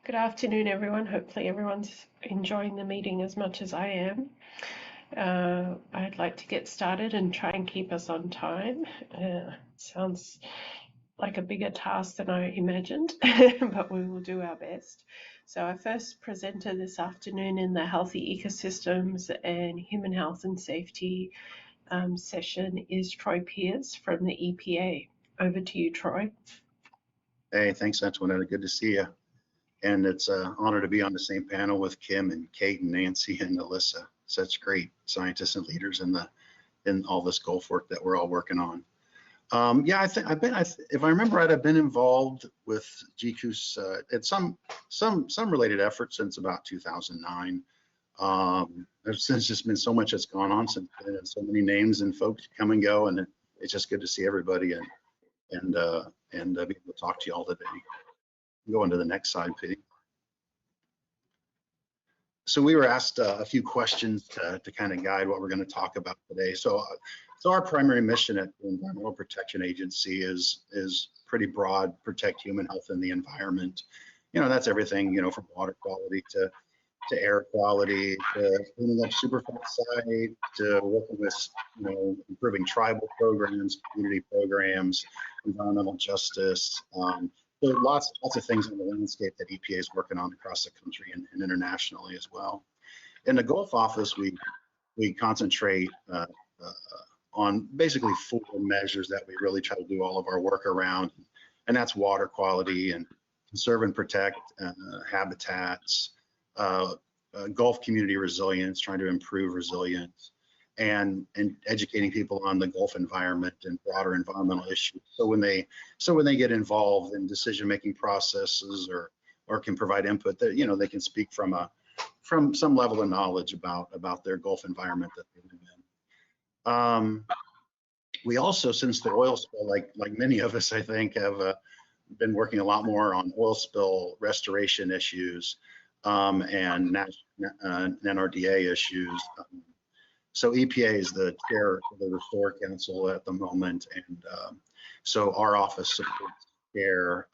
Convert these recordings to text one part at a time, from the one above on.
Good afternoon, everyone. Hopefully everyone's enjoying the meeting as much as I am. I'd like to get started and try and keep us on time. Sounds like a bigger task than I imagined, but we will do our best. So our first presenter this afternoon in the Healthy Ecosystems and Human Health and Safety session is Troy Pierce from the EPA. Over to you, Troy. Hey, thanks, Antonietta. Good to see you. And it's an honor to be on the same panel with Kim and Kate and Nancy and Alyssa. Such great scientists and leaders in all this Gulf work that we're all working on. Yeah, I think if I remember right, I've been involved with GCOOS at some related efforts since about 2009. There's just been so much that's gone on since then, and so many names and folks come and go, and it's just good to see everybody and be able to talk to you all today. Go into the next slide, please. So we were asked a few questions to kind of guide what we're going to talk about today. So our primary mission at the Environmental Protection Agency is pretty broad: protect human health and the environment. You know, that's everything, you know, from water quality to air quality, to cleaning up Superfund site, to working with, you know, improving tribal programs, community programs, environmental justice. So lots of things in the landscape that EPA is working on across the country and internationally as well. In the Gulf office, we concentrate on basically 4 measures that we really try to do all of our work around, and that's water quality and conserve and protect habitats, Gulf community resilience, trying to improve resilience, and educating people on the Gulf environment and broader environmental issues. So when they get involved in decision-making processes or can provide input, that, you know, they can speak from some level of knowledge about their Gulf environment that they live in. We also, since the oil spill, like many of us, I think, have been working a lot more on oil spill restoration issues and NRDA issues. So EPA is the chair of the Restore Council at the moment, and so our office supports chair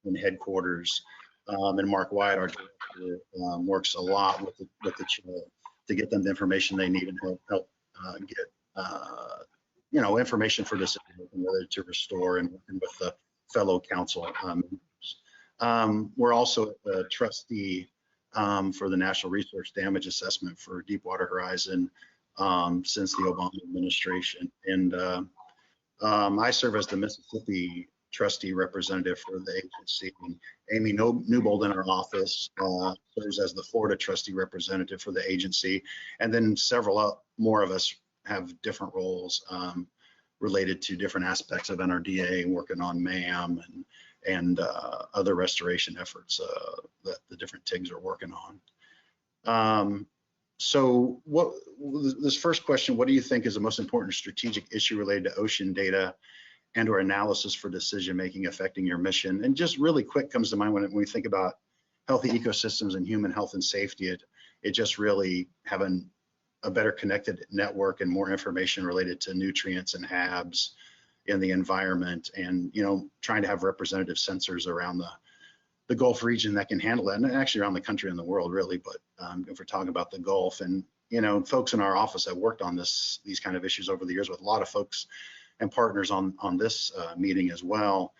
in headquarters, and Mark Wyatt, our director, works a lot with the chair to get them the information they need and help get you know, information for decision making, whether to restore and working with the fellow council members. We're also a trustee for the National Resource Damage Assessment for Deepwater Horizon since the Obama administration, and I serve as the Mississippi trustee representative for the agency. And Amy Newbold in our office serves as the Florida trustee representative for the agency, and then several more of us have different roles related to different aspects of NRDA, working on MAM and other restoration efforts that the different TIGs are working on. So this first question, what do you think is the most important strategic issue related to ocean data and or analysis for decision making affecting your mission? And just really quick comes to mind when we think about healthy ecosystems and human health and safety, it just really having a better connected network and more information related to nutrients and HABs in the environment, and, you know, trying to have representative sensors around the Gulf region that can handle that, and actually around the country and the world, really. But if we're talking about the Gulf, and, you know, folks in our office have worked on these kind of issues over the years with a lot of folks and partners on this meeting as well.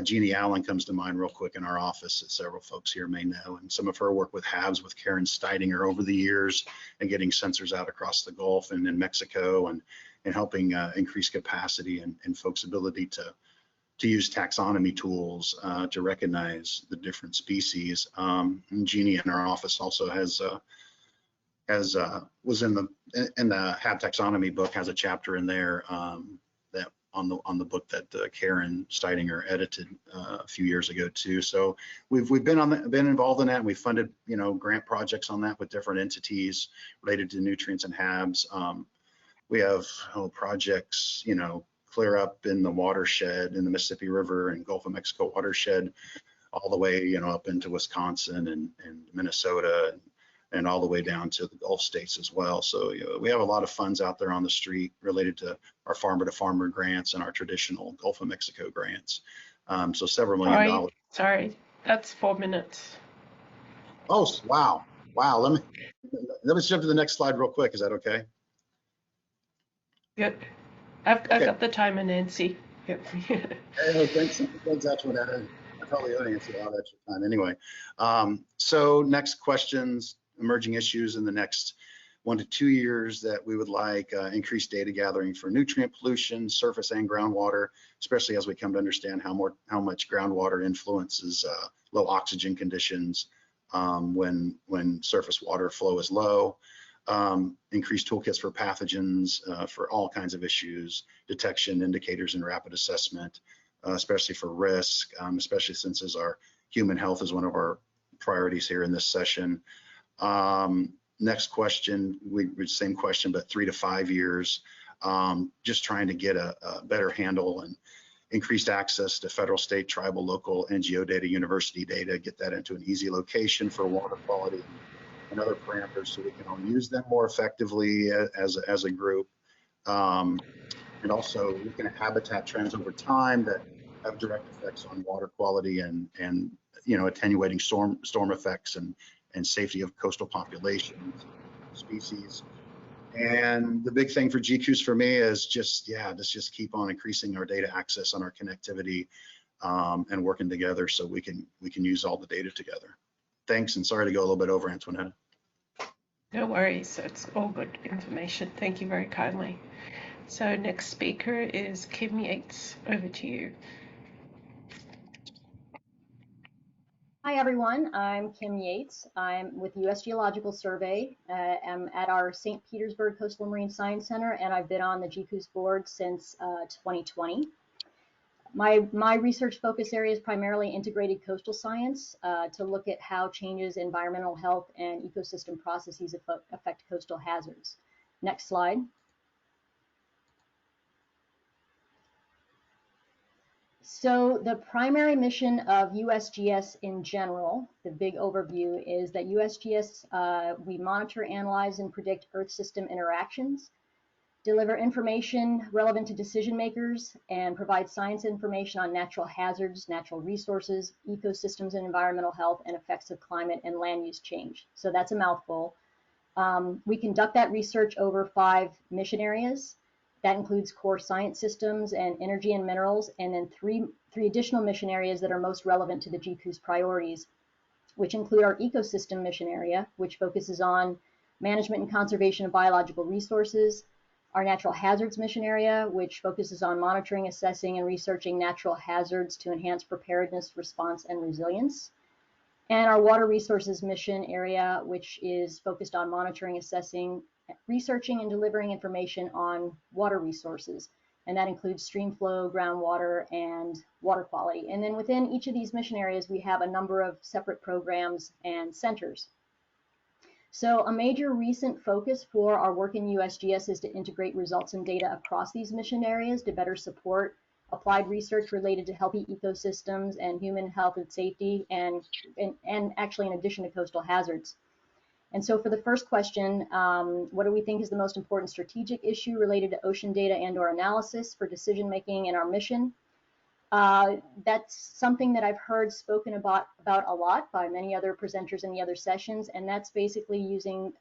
Jeannie Allen comes to mind real quick in our office, that several folks here may know, and some of her work with HABs with Karen Steidinger over the years, and getting sensors out across the Gulf and in Mexico, and helping increase capacity and folks' ability to use taxonomy tools to recognize the different species. And Jeannie in our office also was in the HAB taxonomy book, has a chapter in there that on the book that Karen Steidinger edited a few years ago too. So we've been involved in that, and we funded, you know, grant projects on that with different entities related to nutrients and HABs. We have projects, you know, clear up in the watershed in the Mississippi River and Gulf of Mexico watershed, all the way, you know, up into Wisconsin and Minnesota, and all the way down to the Gulf states as well. So, you know, we have a lot of funds out there on the street related to our farmer to farmer grants and our traditional Gulf of Mexico grants. So several $1 million. Sorry, that's 4 minutes. Oh, wow. Wow. Let me jump to the next slide real quick. Is that okay? Yep. I've got the timer, Nancy. Yep. Hey, thanks, Antonietta. I probably owe Nancy a lot of extra time anyway. So next questions, emerging issues in the next 1 to 2 years that we would like increased data gathering for nutrient pollution, surface and groundwater, especially as we come to understand how much groundwater influences low oxygen conditions when surface water flow is low. Increased toolkits for pathogens for all kinds of issues, detection, indicators, and rapid assessment, especially for risk, especially since as our human health is one of our priorities here in this session. Next question, same question, but 3 to 5 years, just trying to get a better handle and increased access to federal, state, tribal, local, NGO data, university data, get that into an easy location for water quality and other parameters so we can all use them more effectively as a group. And also looking at habitat trends over time that have direct effects on water quality and attenuating storm effects and safety of coastal populations, species. And the big thing for GCOOS for me is let's just keep on increasing our data access on our connectivity and working together so we can use all the data together. Thanks, and sorry to go a little bit over, Antonietta. No worries, it's all good information. Thank you very kindly. So next speaker is Kim Yates. Over to you. Hi everyone, I'm Kim Yates. I'm with the U.S. Geological Survey. I'm at our St. Petersburg Coastal Marine Science Center, and I've been on the GCOOS board since 2020. My research focus area is primarily integrated coastal science to look at how changes in environmental health and ecosystem processes affect coastal hazards. Next slide. So the primary mission of USGS in general, the big overview, is that USGS, we monitor, analyze, and predict Earth system interactions, deliver information relevant to decision makers, and provide science information on natural hazards, natural resources, ecosystems and environmental health, and effects of climate and land use change. So that's a mouthful. We conduct that research over 5 mission areas. That includes core science systems and energy and minerals, and then three additional mission areas that are most relevant to the GCOOS priorities, which include our ecosystem mission area, which focuses on management and conservation of biological resources, our natural hazards mission area, which focuses on monitoring, assessing, and researching natural hazards to enhance preparedness, response, and resilience, and our water resources mission area, which is focused on monitoring, assessing, researching, and delivering information on water resources, and that includes stream flow, groundwater, and water quality. And then within each of these mission areas, we have a number of separate programs and centers. So a major recent focus for our work in USGS is to integrate results and data across these mission areas to better support applied research related to healthy ecosystems and human health and safety, and actually in addition to coastal hazards. And so for the first question, what do we think is the most important strategic issue related to ocean data and/or analysis for decision-making in our mission? That's something that I've heard spoken about a lot by many other presenters in the other sessions, and that's basically using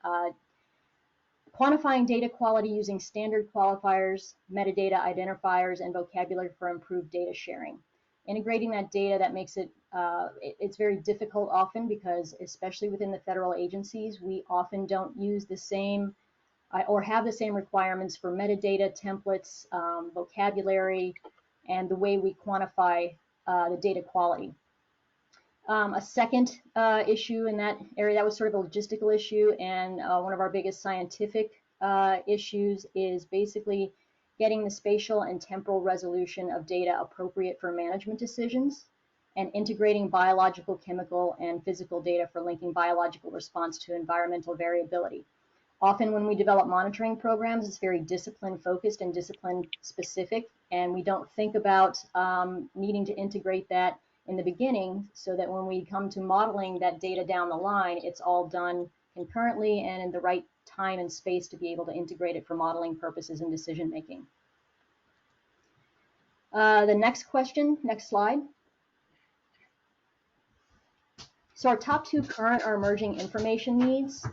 quantifying data quality using standard qualifiers, metadata identifiers, and vocabulary for improved data sharing. Integrating that data, that makes it, it's very difficult often because, especially within the federal agencies, we often don't use the same or have the same requirements for metadata, templates, vocabulary, and the way we quantify the data quality. A second issue in that area, that was sort of a logistical issue, and one of our biggest scientific issues is basically getting the spatial and temporal resolution of data appropriate for management decisions, and integrating biological, chemical, and physical data for linking biological response to environmental variability. Often when we develop monitoring programs, it's very discipline focused and discipline specific, and we don't think about needing to integrate that in the beginning so that when we come to modeling that data down the line, it's all done concurrently and in the right time and space to be able to integrate it for modeling purposes and decision making. The next question, next slide. So our top two current or emerging information needs,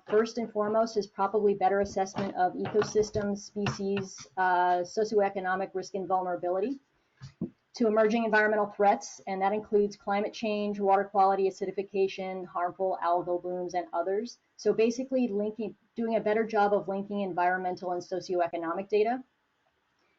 first and foremost, is probably better assessment of ecosystems, species, socioeconomic risk and vulnerability to emerging environmental threats, and that includes climate change, water quality, acidification, harmful algal blooms, and others. So basically doing a better job of linking environmental and socioeconomic data.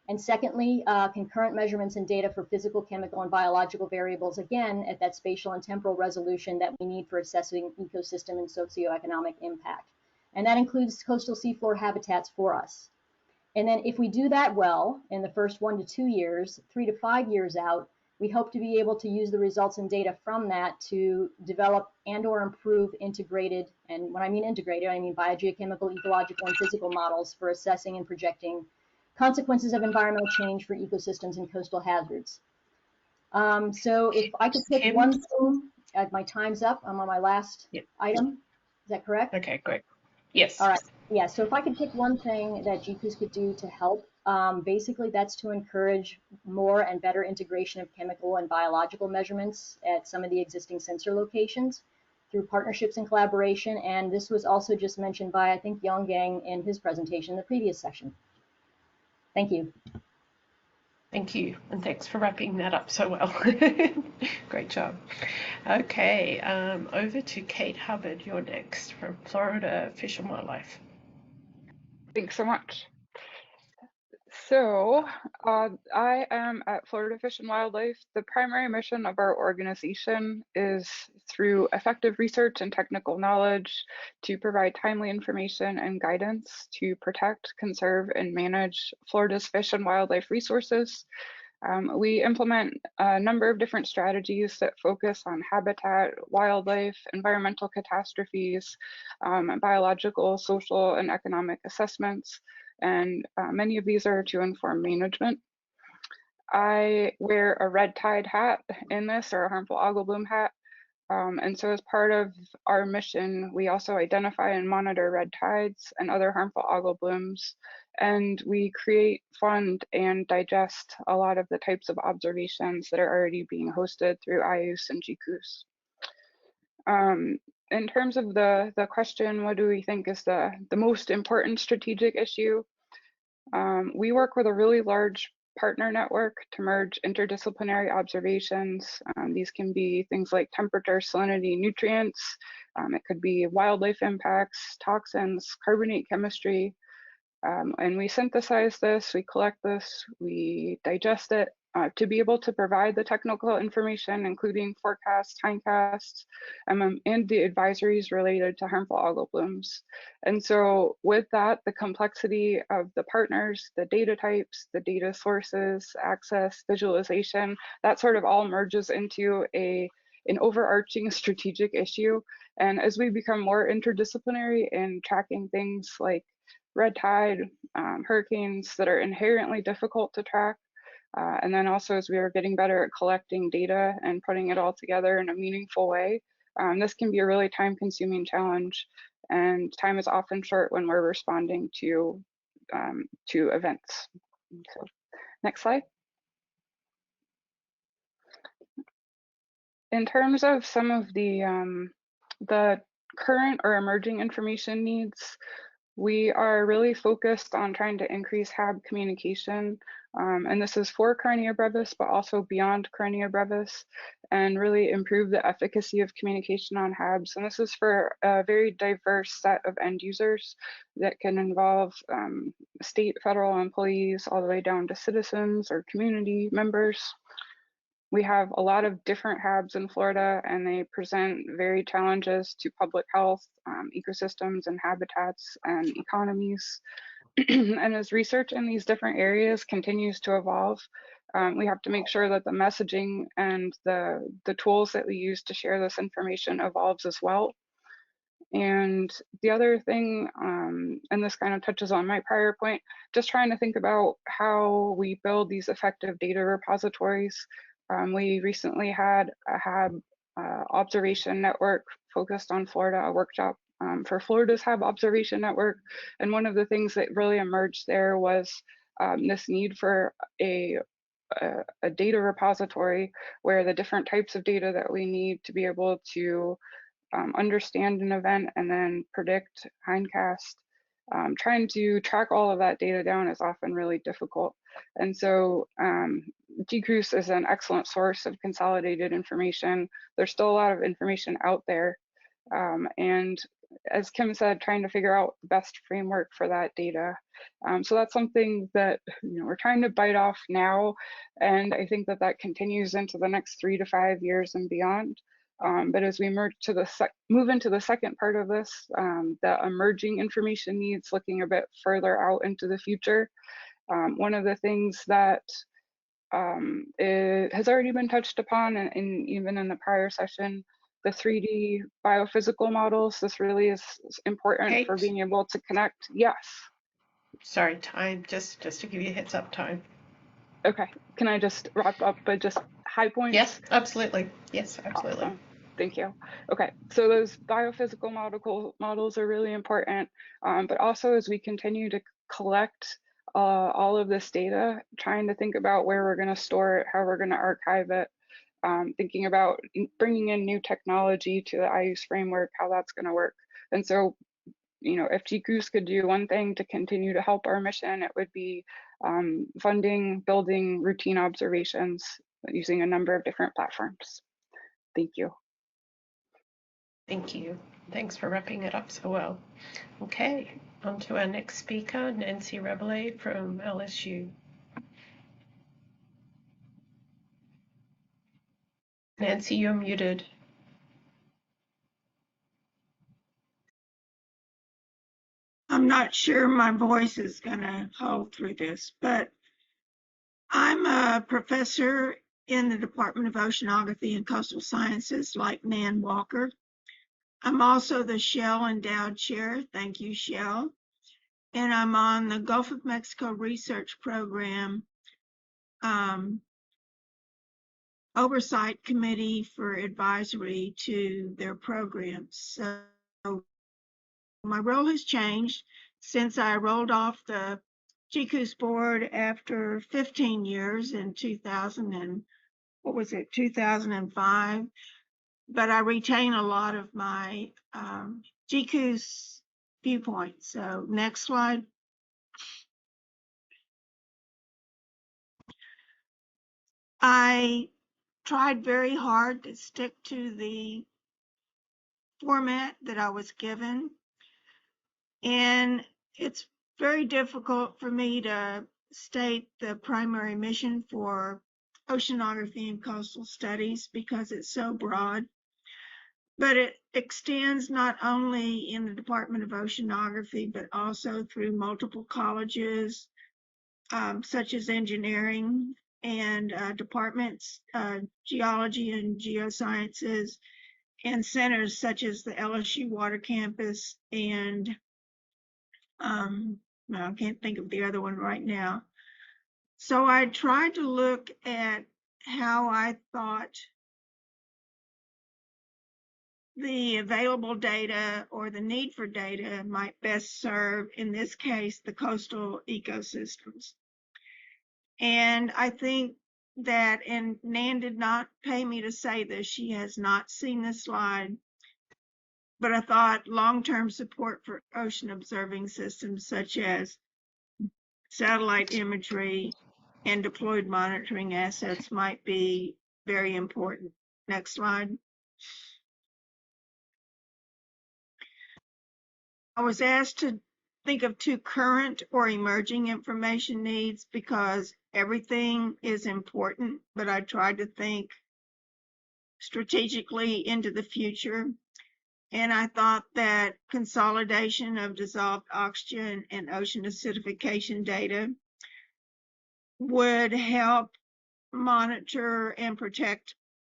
And secondly, concurrent measurements and data for physical, chemical, and biological variables, again, at that spatial and temporal resolution that we need for assessing ecosystem and socioeconomic impact. And that includes coastal seafloor habitats for us. And then if we do that well in the first 1 to 2 years, 3 to 5 years out, we hope to be able to use the results and data from that to develop and or improve integrated, and when I mean integrated, I mean biogeochemical, ecological, and physical models for assessing and projecting consequences of environmental change for ecosystems and coastal hazards. So if I could pick one thing, my time's up, I'm on my last item, is that correct? Okay, great. Yes. All right. Yeah, so if I could pick one thing that GCOOS could do to help, basically that's to encourage more and better integration of chemical and biological measurements at some of the existing sensor locations through partnerships and collaboration. And this was also just mentioned by, I think, Yonggang in his presentation in the previous section. Thank you. Thank you, and thanks for wrapping that up so well. Great job. Okay, over to Kate Hubbard. You're next from Florida Fish and Wildlife. Thanks so much. So I am at Florida Fish and Wildlife. The primary mission of our organization is through effective research and technical knowledge to provide timely information and guidance to protect, conserve, and manage Florida's fish and wildlife resources. We implement a number of different strategies that focus on habitat, wildlife, environmental catastrophes, biological, social, and economic assessments, and many of these are to inform management. I wear a red tide hat in this, or a harmful algal bloom hat, and so as part of our mission, we also identify and monitor red tides and other harmful algal blooms, and we create, fund, and digest a lot of the types of observations that are already being hosted through IUS and GCOOS. In terms of the question, what do we think is the most important strategic issue? We work with a really large partner network to merge interdisciplinary observations. These can be things like temperature, salinity, nutrients. It could be wildlife impacts, toxins, carbonate chemistry. And we synthesize this, we collect this, we digest it to be able to provide the technical information, including forecasts, hindcasts, and the advisories related to harmful algal blooms. And so with that, the complexity of the partners, the data types, the data sources, access, visualization, that sort of all merges into an overarching strategic issue. And as we become more interdisciplinary in tracking things like red tide, hurricanes that are inherently difficult to track, and then also as we are getting better at collecting data and putting it all together in a meaningful way, this can be a really time-consuming challenge, and time is often short when we're responding to events. So, next slide. In terms of some of the current or emerging information needs, we are really focused on trying to increase HAB communication, and this is for Carnea brevis, but also beyond Carnea brevis, and really improve the efficacy of communication on HABs. And this is for a very diverse set of end users that can involve state, federal employees, all the way down to citizens or community members. We have a lot of different HABs in Florida, and they present varied challenges to public health, ecosystems and habitats and economies. And as research in these different areas continues to evolve, we have to make sure that the messaging and the tools that we use to share this information evolves as well. And the other thing, and this kind of touches on my prior point, just trying to think about how we build these effective data repositories. We recently had a HAB observation network focused on Florida, a workshop for Florida's HAB observation network. And one of the things that really emerged there was this need for a a data repository where the different types of data that we need to be able to understand an event and then predict hindcast. Trying to track all of that data down is often really difficult. And so GCOOS is an excellent source of consolidated information. There's still a lot of information out there. And as Kim said, trying to figure out the best framework for that data. So that's something that we're trying to bite off now. And I think that that continues into the next 3 to 5 years and beyond. But as we move into the second part of this, the emerging information needs, looking a bit further out into the future. One of the things that it has already been touched upon, and even in the prior session, the 3D biophysical models. This really is important for being able to connect. Yes. Sorry, time. Just to give you a heads up, time. Okay. Can I just wrap up by just high points? Yes, absolutely. Yes, absolutely. Awesome. Thank you. Okay, so those biophysical models are really important, but also as we continue to collect all of this data, trying to think about where we're going to store it, how we're going to archive it, thinking about bringing in new technology to the IUCE framework, how that's going to work. And so, if GCOOS could do one thing to continue to help our mission, it would be funding, building routine observations using a number of different platforms. Thank you. Thank you. Thanks for wrapping it up so well. Okay, on to our next speaker, Nancy Rabelais from LSU. Nancy, you're muted. I'm not sure my voice is going to hold through this, but I'm a professor in the Department of Oceanography and Coastal Sciences, like Nan Walker. I'm also the Shell Endowed Chair. Thank you, Shell. And I'm on the Gulf of Mexico Research Program Oversight Committee for advisory to their programs. So my role has changed since I rolled off the GCOOS board after 15 years in 2005. But I retain a lot of my GCOOS viewpoints. So next slide. I tried very hard to stick to the format that I was given. And it's very difficult for me to state the primary mission for oceanography and coastal studies because it's so broad. But it extends not only in the Department of Oceanography, but also through multiple colleges, such as engineering and departments, geology and geosciences, and centers such as the LSU Water Campus and I can't think of the other one right now. So I tried to look at how I thought the available data or the need for data might best serve, in this case, the coastal ecosystems. And I think that, and Nan did not pay me to say this, she has not seen this slide, but I thought long-term support for ocean observing systems such as satellite imagery and deployed monitoring assets might be very important. Next slide. I was asked to think of 2 current or emerging information needs because everything is important, but I tried to think strategically into the future. And I thought that consolidation of dissolved oxygen and ocean acidification data would help monitor and protect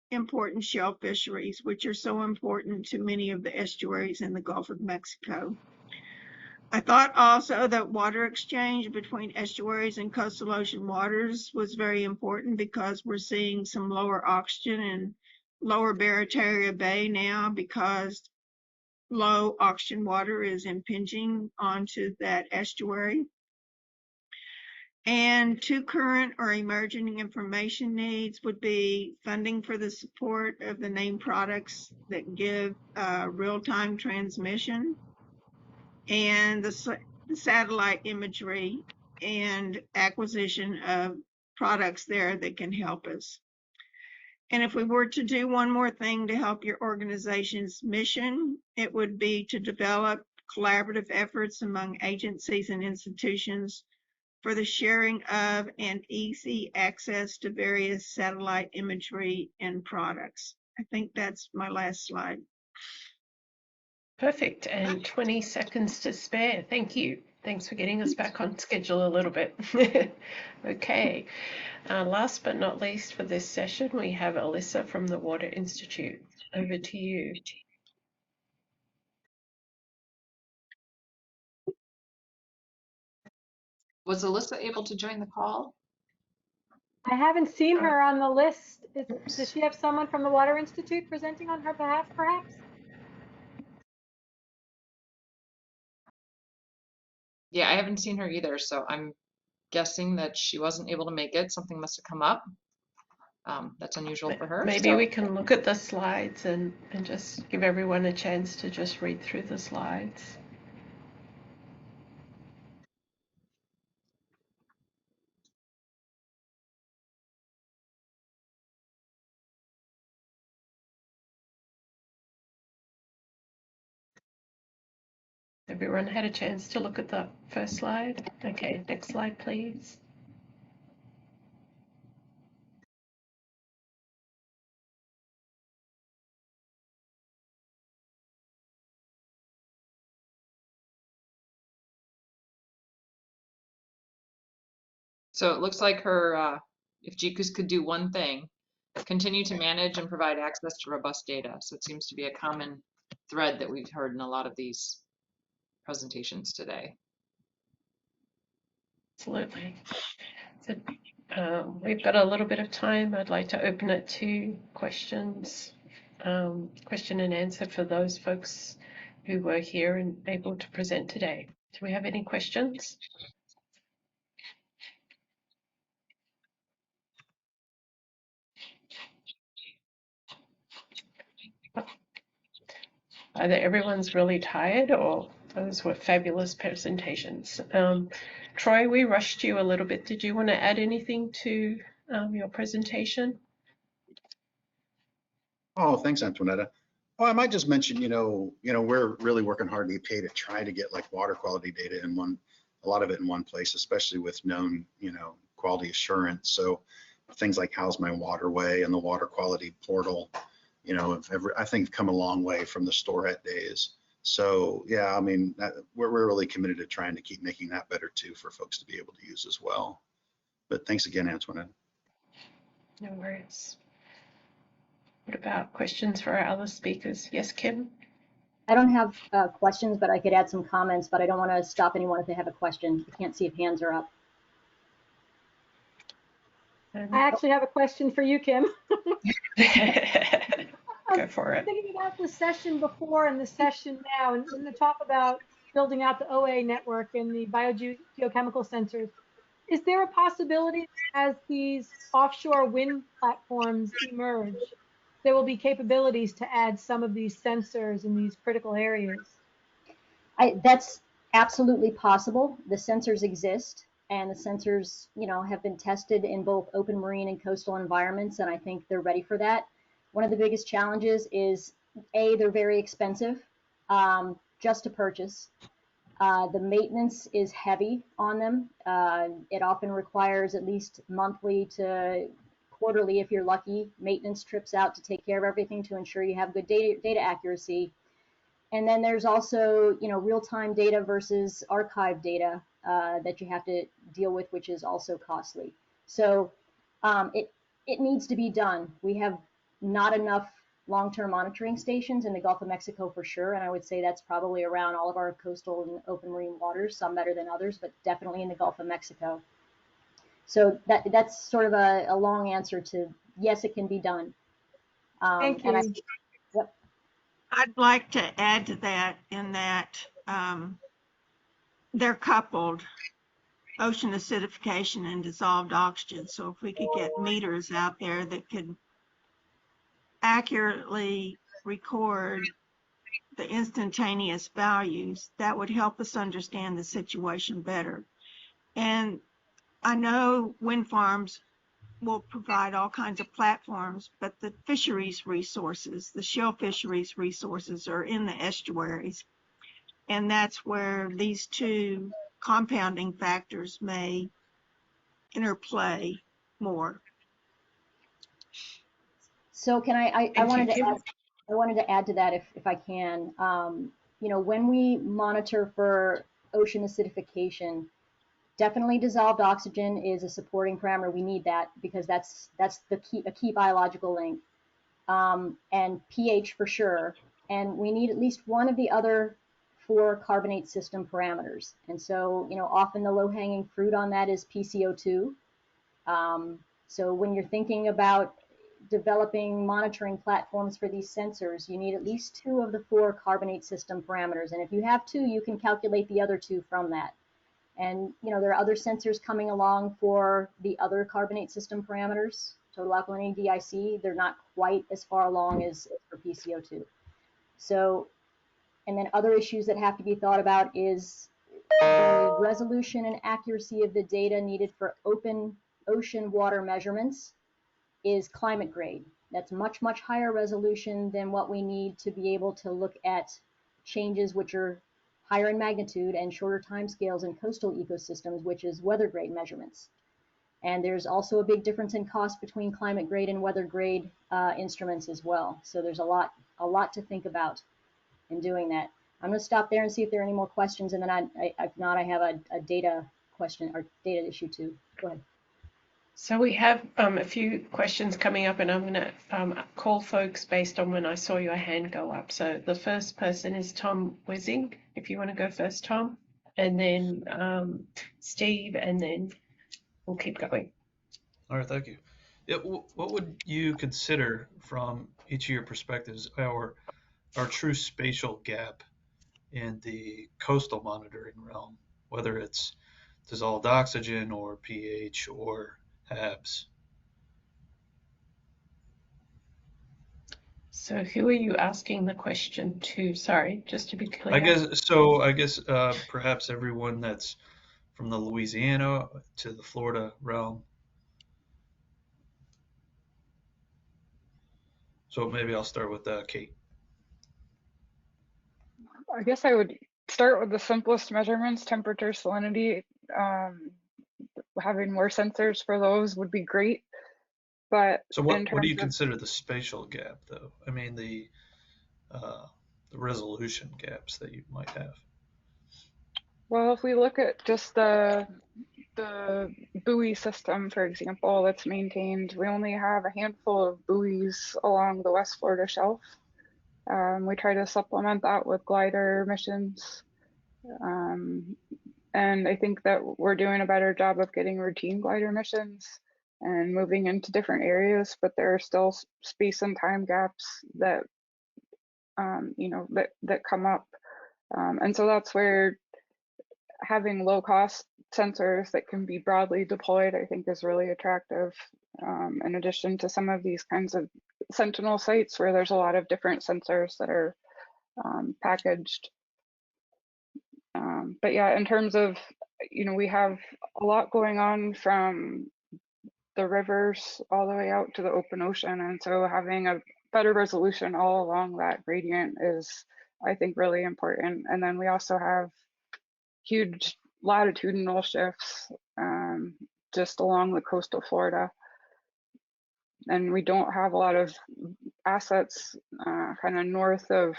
important shell fisheries, which are so important to many of the estuaries in the Gulf of Mexico. I thought also that water exchange between estuaries and coastal ocean waters was very important because we're seeing some lower oxygen in lower Barataria Bay now because low oxygen water is impinging onto that estuary. And two current or emerging information needs would be funding for the support of the named products that give real-time transmission, and the satellite imagery and acquisition of products there that can help us. And if we were to do one more thing to help your organization's mission, it would be to develop collaborative efforts among agencies and institutions for the sharing of and easy access to various satellite imagery and products. I think that's my last slide. Perfect, and 20 seconds to spare. Thank you. Thanks for getting us back on schedule a little bit. Okay, last but not least for this session, we have Alyssa from the Water Institute. Over to you. Was Alyssa able to join the call? I haven't seen her on the list. Oops. Does she have someone from the Water Institute presenting on her behalf, perhaps? Yeah, I haven't seen her either, so I'm guessing that she wasn't able to make it. Something must have come up. That's unusual for her. Maybe we can look at the slides and just give everyone a chance to just read through the slides. Everyone had a chance to look at the first slide? Okay, next slide, please. So it looks like her, if GCOOS could do one thing, continue to manage and provide access to robust data. So it seems to be a common thread that we've heard in a lot of these presentations today. Absolutely. So we've got a little bit of time. I'd like to open it to questions, question and answer for those folks who were here and able to present today. Do we have any questions? Either everyone's really tired or those were fabulous presentations. Troy, we rushed you a little bit. Did you want to add anything to your presentation? Oh, thanks, Antonietta. Oh, I might just mention, we're really working hard at EPA to try to get like water quality data in a lot of it in one place, especially with known, quality assurance. So things like How's My Waterway and the water quality portal, I think come a long way from the Storette days. So yeah, I mean, we're really committed to trying to keep making that better too for folks to be able to use as well. But thanks again, Antoinette. No worries. What about questions for our other speakers? Yes, Kim? I don't have questions, but I could add some comments, but I don't want to stop anyone if they have a question. I can't see if hands are up. I actually have a question for you, Kim. Go for it. Thinking about the session before and the session now, and the talk about building out the OA network and the biogeochemical sensors. Is there a possibility as these offshore wind platforms emerge, there will be capabilities to add some of these sensors in these critical areas? That's absolutely possible. The sensors exist, and the sensors, have been tested in both open marine and coastal environments, and I think they're ready for that. One of the biggest challenges is, they're very expensive just to purchase. The maintenance is heavy on them. It often requires at least monthly to quarterly, if you're lucky, maintenance trips out to take care of everything to ensure you have good data accuracy. And then there's also, real-time data versus archive data that you have to deal with, which is also costly. So it needs to be done. We have not enough long-term monitoring stations in the Gulf of Mexico for sure, and I would say that's probably around all of our coastal and open marine waters, some better than others, but definitely in the Gulf of Mexico. So that's sort of a long answer to yes, it can be done. Thank you. Yep. I'd like to add to that in that they're coupled. ocean acidification and dissolved oxygen. So if we could get meters out there that could accurately record the instantaneous values, that would help us understand the situation better. And I know wind farms will provide all kinds of platforms, but the fisheries resources, the shell fisheries resources are in the estuaries. And that's where these two compounding factors may interplay more. So can I Thank wanted you, to Kim. add, I wanted to add to that if I can. You know, when we monitor for ocean acidification, definitely dissolved oxygen is a supporting parameter. We need that because that's a key biological link. And pH for sure. And we need at least one of the other 4 carbonate system parameters. And so, you know, often the low-hanging fruit on that is PCO2. So when you're thinking about developing monitoring platforms for these sensors, you need at least 2 of the 4 carbonate system parameters. And if you have 2, you can calculate the other 2 from that. And, you know, there are other sensors coming along for the other carbonate system parameters, total alkalinity, DIC. They're not quite as far along as for PCO2. So, and then other issues that have to be thought about is the resolution and accuracy of the data needed for open ocean water measurements is climate grade. That's much, much higher resolution than what we need to be able to look at changes which are higher in magnitude and shorter timescales in coastal ecosystems, which is weather grade measurements. And there's also a big difference in cost between climate grade and weather grade instruments as well. So there's a lot to think about in doing that. I'm going to stop there and see if there are any more questions, and then if not, I have a data question or data issue too. Go ahead. So we have a few questions coming up, and I'm going to call folks based on when I saw your hand go up. So the first person is Tom Wissing. If you want to go first, Tom, and then Steve, and then we'll keep going. All right, thank you. What would you consider from each of your perspectives our true spatial gap in the coastal monitoring realm, whether it's dissolved oxygen or pH or HABs? So who are you asking the question to? Sorry, just to be clear. I guess perhaps everyone that's from the Louisiana to the Florida realm. So maybe I'll start with Kate. I guess I would start with the simplest measurements, temperature, salinity. Having more sensors for those would be great. But so what do you consider the spatial gap, though? I mean, the resolution gaps that you might have. Well, if we look at just the buoy system, for example, that's maintained, we only have a handful of buoys along the West Florida shelf. We try to supplement that with glider missions. And I think that we're doing a better job of getting routine glider missions and moving into different areas, but there are still space and time gaps that, you know, that come up. And so that's where having low cost sensors that can be broadly deployed, I think, is really attractive. In addition to some of these kinds of sentinel sites where there's a lot of different sensors that are packaged. But yeah, in terms of, you know, we have a lot going on from the rivers all the way out to the open ocean. And so having a better resolution all along that gradient is, I think, really important. And then we also have huge latitudinal shifts just along the coast of Florida. And we don't have a lot of assets kind of north of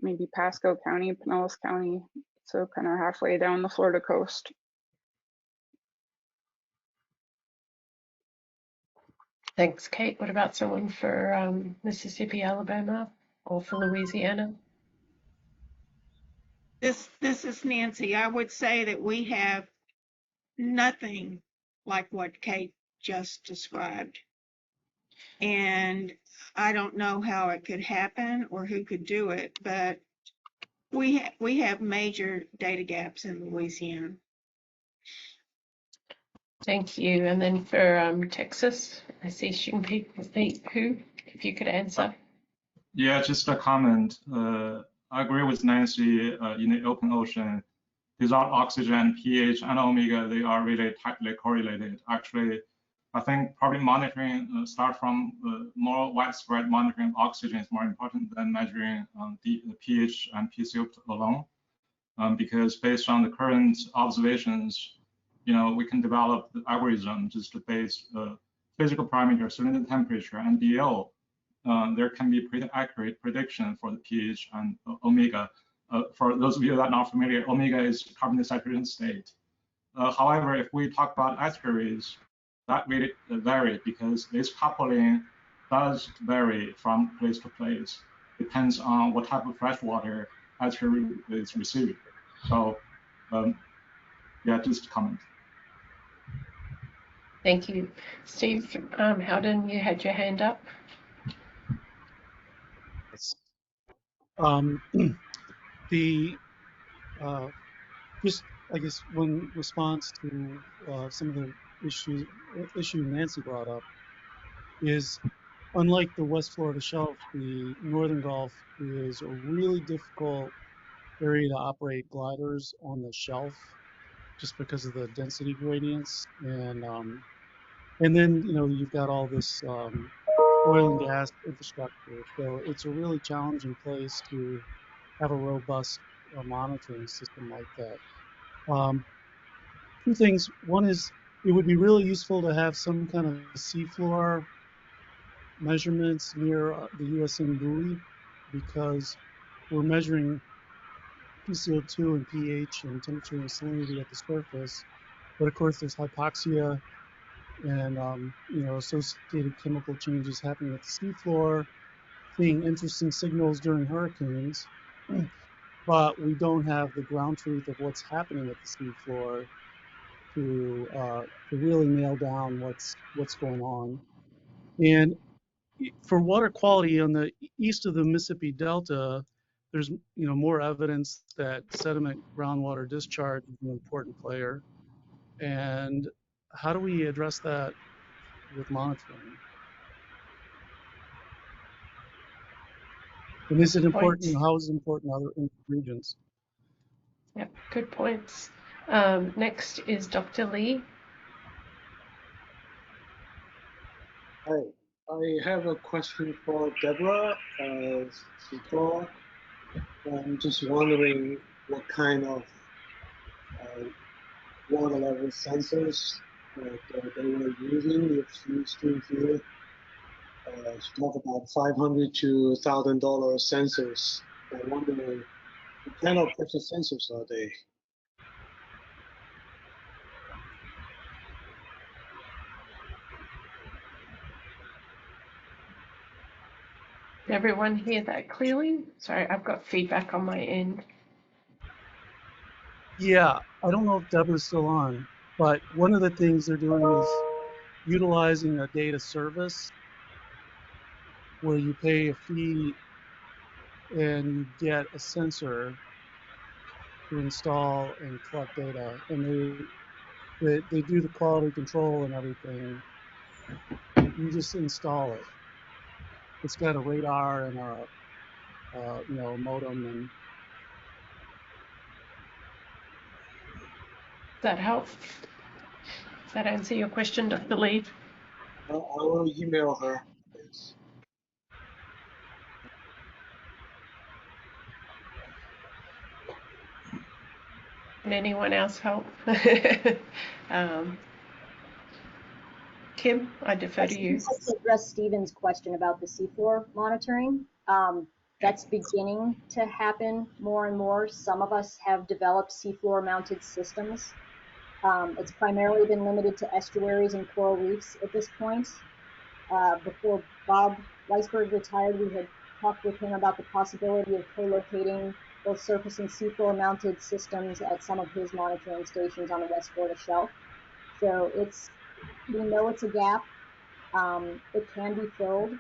maybe Pasco County, Pinellas County, so kind of halfway down the Florida coast. Thanks, Kate. What about someone for Mississippi, Alabama, or for Louisiana? This is Nancy. I would say that we have nothing like what Kate just described. And I don't know how it could happen or who could do it, but we have major data gaps in Louisiana. Thank you. And then for Texas, I see Xing Hu, if you could answer. Yeah, just a comment. I agree with Nancy. In the open ocean, dissolved oxygen, pH, and omega, they are really tightly correlated. Actually, I think probably monitoring start from more widespread monitoring of oxygen is more important than measuring the pH and PCO alone, because based on the current observations, we can develop the algorithm just to base physical parameters, salinity temperature, and DO. There can be pretty accurate prediction for the pH and omega. For those of you that are not familiar, omega is carbon saturation state. However, if we talk about estuaries, that really vary because this coupling does vary from place to place. Depends on what type of freshwater estuary is receiving. So, yeah, just a comment. Thank you. Steve Howden, you had your hand up. Just I guess one response to some of the issue Nancy brought up is, unlike the West Florida Shelf, the Northern Gulf is a really difficult area to operate gliders on the shelf, just because of the density gradients, and then you've got all this oil and gas infrastructure, so it's a really challenging place to have a robust monitoring system like that. Two things. One is, it would be really useful to have some kind of seafloor measurements near the USN buoy, because we're measuring PCO2 and pH and temperature and salinity at the surface, but of course there's hypoxia and associated chemical changes happening at the seafloor, seeing interesting signals during hurricanes, but we don't have the ground truth of what's happening at the seafloor to really nail down what's going on. And for water quality on the east of the Mississippi Delta, there's more evidence that sediment groundwater discharge is an important player. And how do we address that with monitoring? And is it important? How is it important in other regions? Yep, good points. Next is Dr. Lee. Hi, I have a question for Deborah. I'm just wondering what kind of water level sensors that they were using. If you still here, she talked about $500 to $1,000 sensors. I'm wondering what kind of pressure sensors are they? Did everyone hear that clearly? Sorry, I've got feedback on my end. Yeah, I don't know if Deborah's still on, but one of the things they're doing is utilizing a data service where you pay a fee and you get a sensor to install and collect data, and they do the quality control and everything. You just install it. It's got a radar and a modem. And Does that help? Does that answer your question, Dr. Lee? I will email her. Yes. Can anyone else help? Kim, I defer to you. Just to address Stephen's question about the seafloor monitoring, that's beginning to happen more and more. Some of us have developed seafloor mounted systems. It's primarily been limited to estuaries and coral reefs at this point. Before Bob Weisberg retired, we had talked with him about the possibility of co-locating both surface and seafloor mounted systems at some of his monitoring stations on the West Florida Shelf. So we know it's a gap. It can be filled.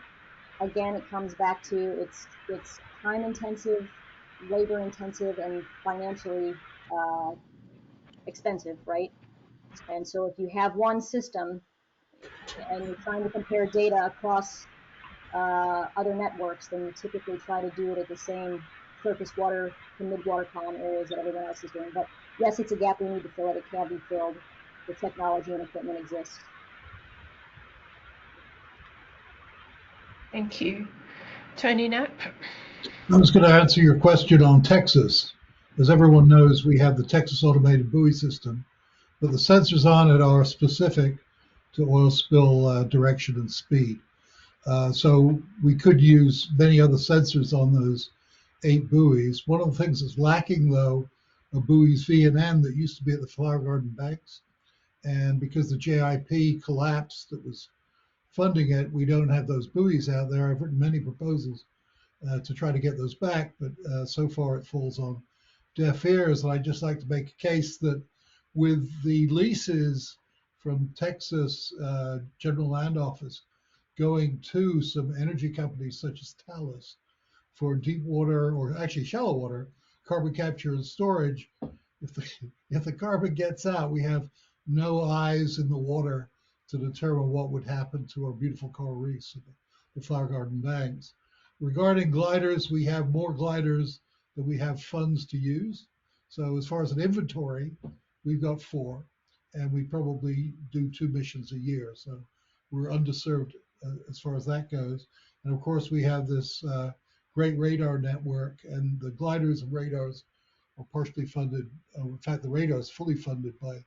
Again, it comes back to it's time intensive, labor intensive, and financially expensive, right? And so if you have one system and you're trying to compare data across other networks, then you typically try to do it at the same surface water to mid-water column areas that everyone else is doing. But yes, it's a gap we need to fill it. It can be filled. The technology and equipment exists. Thank you. Tony Knapp? I was going to answer your question on Texas. As everyone knows, we have the Texas Automated Buoy System, but the sensors on it are specific to oil spill direction and speed. So we could use many other sensors on those 8 buoys. One of the things that's lacking, though, are buoys V and N that used to be at the Flower Garden banks. And because the JIP collapsed that was funding it, we don't have those buoys out there. I've written many proposals to try to get those back, but so far it falls on deaf ears. And I'd just like to make a case that with the leases from Texas General Land Office going to some energy companies such as Thales for deep water, or actually shallow water, carbon capture and storage, if the carbon gets out, we have no eyes in the water to determine what would happen to our beautiful coral reefs of the Flower Garden banks. Regarding gliders, we have more gliders than we have funds to use. So as far as an inventory, we've got 4, and we probably do 2 missions a year. So we're underserved as far as that goes. And of course, we have this great radar network, and the gliders and radars are partially funded. In fact, the radar is fully funded by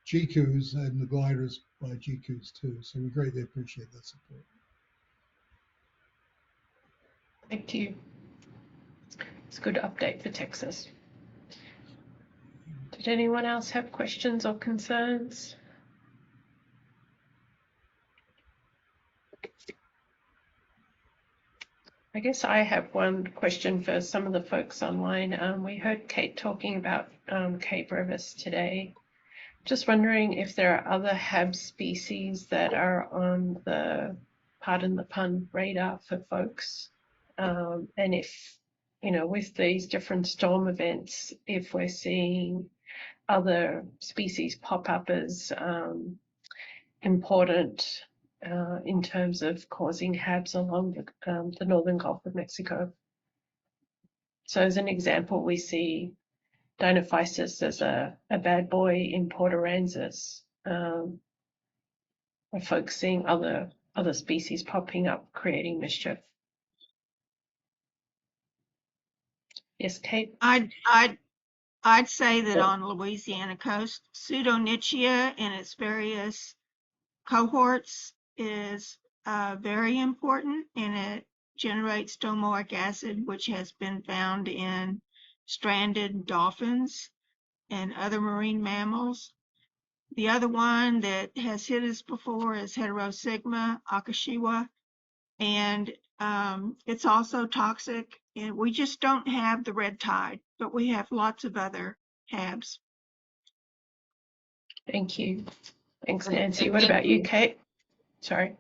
GCOOS and the gliders by GCOOS too. So we greatly appreciate that support. Thank you. It's a good update for Texas. Did anyone else have questions or concerns? I guess I have one question for some of the folks online. We heard Kate talking about Cape Brevis today. Just wondering if there are other HAB species that are on the, pardon the pun, radar for folks. And if, with these different storm events, if we're seeing other species pop up as important in terms of causing HABs along the northern Gulf of Mexico. So as an example, we see Dinophysis as a bad boy in Port Aransas. Are folks seeing other species popping up, creating mischief? Yes, Kate? I'd say that on the Louisiana coast, Pseudonychia in its various cohorts is very important, and it generates domoic acid, which has been found in stranded dolphins and other marine mammals. The other one that has hit us before is Heterosigma akashiwa, and it's also toxic. And we just don't have the red tide, but we have lots of other HABs. Thank you. Thanks, Nancy. What about you, Kate? Sorry,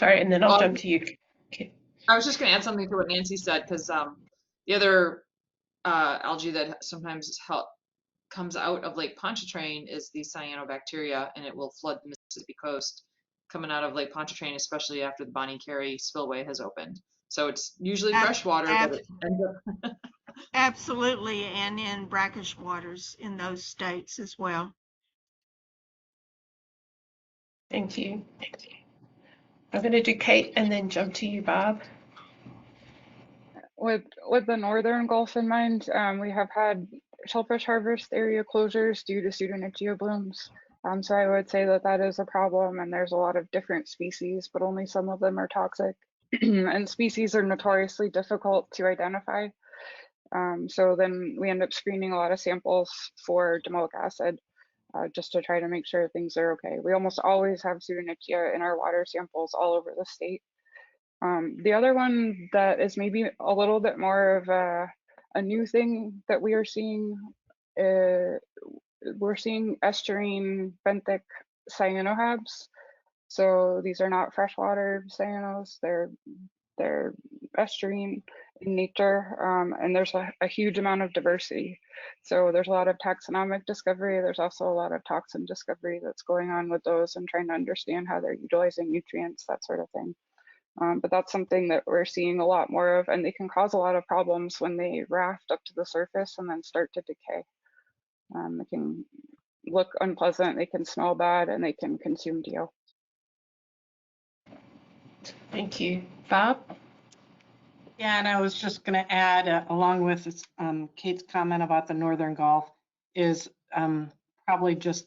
and then I'll jump to you, Kate. I was just going to add something to what Nancy said, because the other algae that sometimes comes out of Lake Pontchartrain is the cyanobacteria, and it will flood the Mississippi coast coming out of Lake Pontchartrain, especially after the Bonnie Carey spillway has opened. So it's usually fresh water. Absolutely, and in brackish waters in those states as well. Thank you. I'm going to do Kate and then jump to you, Barb. With the northern Gulf in mind, we have had shellfish harvest area closures due to Pseudonychia blooms. So I would say that is a problem, and there's a lot of different species, but only some of them are toxic. And species are notoriously difficult to identify. So then we end up screening a lot of samples for domoic acid just to try to make sure things are okay. We almost always have Pseudonychia in our water samples all over the state. The other one that is maybe a little bit more of a new thing that we are seeing, we're seeing estuarine benthic cyanoHABs. So these are not freshwater cyanos, they're estuarine, in nature, and there's a huge amount of diversity. So there's a lot of taxonomic discovery. There's also a lot of toxin discovery that's going on with those and trying to understand how they're utilizing nutrients, that sort of thing. But that's something that we're seeing a lot more of, and they can cause a lot of problems when they raft up to the surface and then start to decay. They can look unpleasant, they can smell bad, and they can consume DO. Thank you. Barb? Yeah, and I was just going to add, along with Kate's comment about the Northern Gulf, is probably just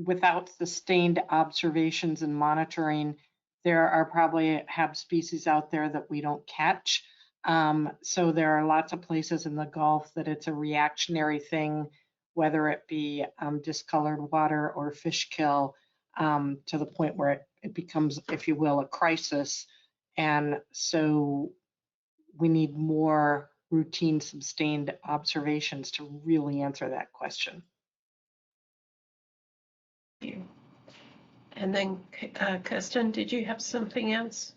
without sustained observations and monitoring, there are probably HAB species out there that we don't catch. So there are lots of places in the Gulf that it's a reactionary thing, whether it be discolored water or fish kill, to the point where it becomes, if you will, a crisis. And so we need more routine sustained observations to really answer that question. Thank you. And then Kirsten, did you have something else?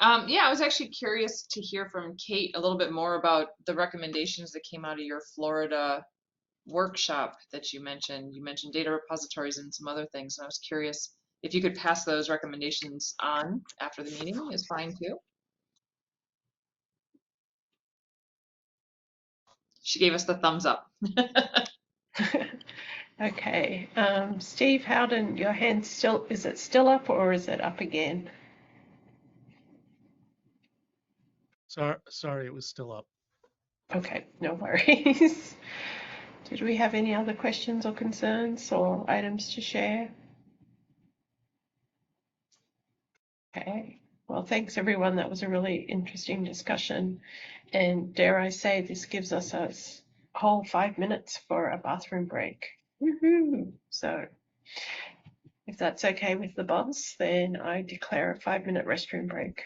Yeah, I was actually curious to hear from Kate a little bit more about the recommendations that came out of your Florida workshop that you mentioned. You mentioned data repositories and some other things. And I was curious if you could pass those recommendations on after the meeting is fine too. She gave us the thumbs up. Okay. Steve Howden, your hand still, is it still up or is it up again? Sorry, it was still up. Okay, no worries. Did we have any other questions or concerns or items to share? Okay, well, thanks everyone. That was a really interesting discussion. And dare I say, this gives us a whole 5 minutes for a bathroom break. Woohoo! So if that's okay with the boss, then I declare a 5-minute restroom break.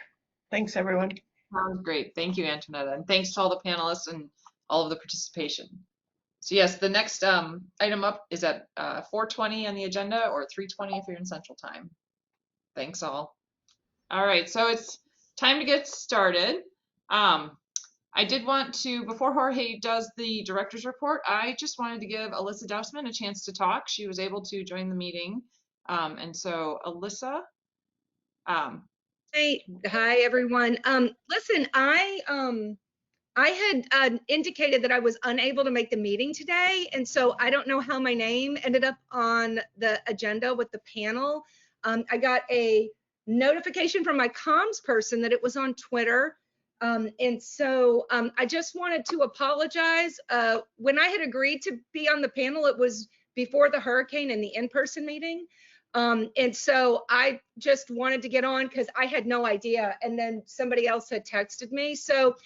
Thanks, everyone. Sounds great. Thank you, Antonietta. And thanks to all the panelists and all of the participation. So yes, the next item up is at 4:20 on the agenda, or 3:20 if you're in Central Time. Thanks all. All right, so it's time to get started. I did want to, before Jorge does the director's report, I just wanted to give Alyssa Dousman a chance to talk. She was able to join the meeting. And so Alyssa. Hi everyone. Listen, I had indicated that I was unable to make the meeting today, and so I don't know how my name ended up on the agenda with the panel. I got a notification from my comms person that it was on Twitter, and so I just wanted to apologize. When I had agreed to be on the panel, it was before the hurricane and the in-person meeting. And so I just wanted to get on because I had no idea, and then somebody else had texted me. So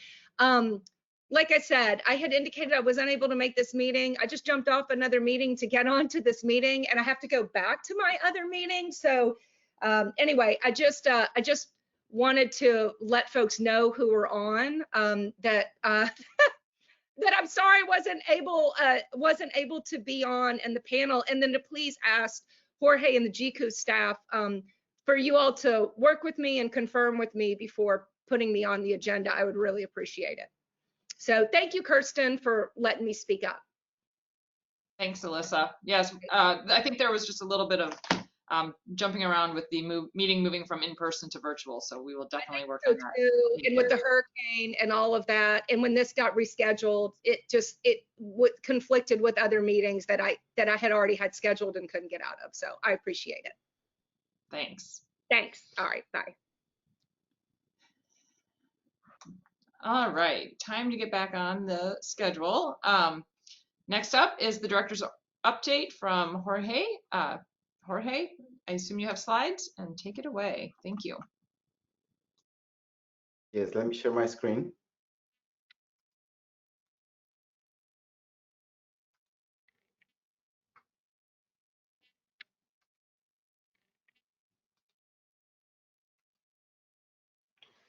like I said, I had indicated I was unable to make this meeting. I just jumped off another meeting to get on to this meeting, and I have to go back to my other meeting. So anyway, I just wanted to let folks know who were on that that I'm sorry wasn't able to be on in the panel, and then to please ask Jorge and the GCOOS staff for you all to work with me and confirm with me before putting me on the agenda. I would really appreciate it. So thank you, Kirsten, for letting me speak up. Thanks, Alyssa. Yes, I think there was just a little bit of jumping around with the meeting moving from in-person to virtual, so we will definitely work on that. Too, and with the hurricane and all of that, and when this got rescheduled, it conflicted with other meetings that I had already had scheduled and couldn't get out of. So I appreciate it. Thanks. Thanks. All right. Bye. All right, time to get back on the schedule. Next up is the director's update from Jorge. Jorge, I assume you have slides, and take it away. Thank you. Yes, let me share my screen.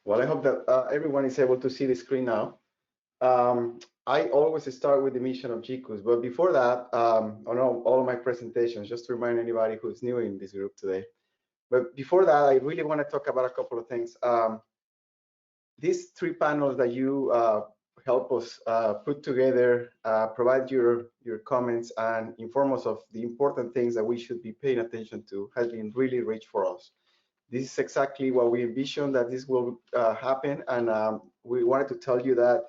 Well, I hope that everyone is able to see the screen now. I always start with the mission of GCOOS, but before that, on all of my presentations, just to remind anybody who's new in this group today. But before that, I really want to talk about a couple of things. these three panels that you help us put together, provide your comments and inform us of the important things that we should be paying attention to, has been really rich for us. This is exactly what we envisioned that this will happen, and we wanted to tell you that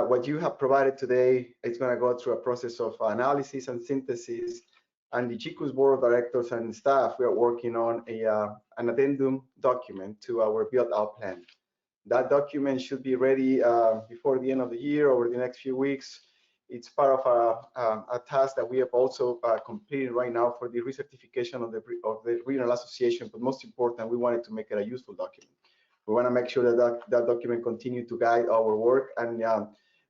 what you have provided today is going to go through a process of analysis and synthesis, and the GCOOS Board of Directors and staff, we are working on an addendum document to our build-out plan. That document should be ready before the end of the year, over the next few weeks. It's part of a task that we have also completed right now for the recertification of the regional association, but most important, we wanted to make it a useful document. We want to make sure that that document continue to guide our work and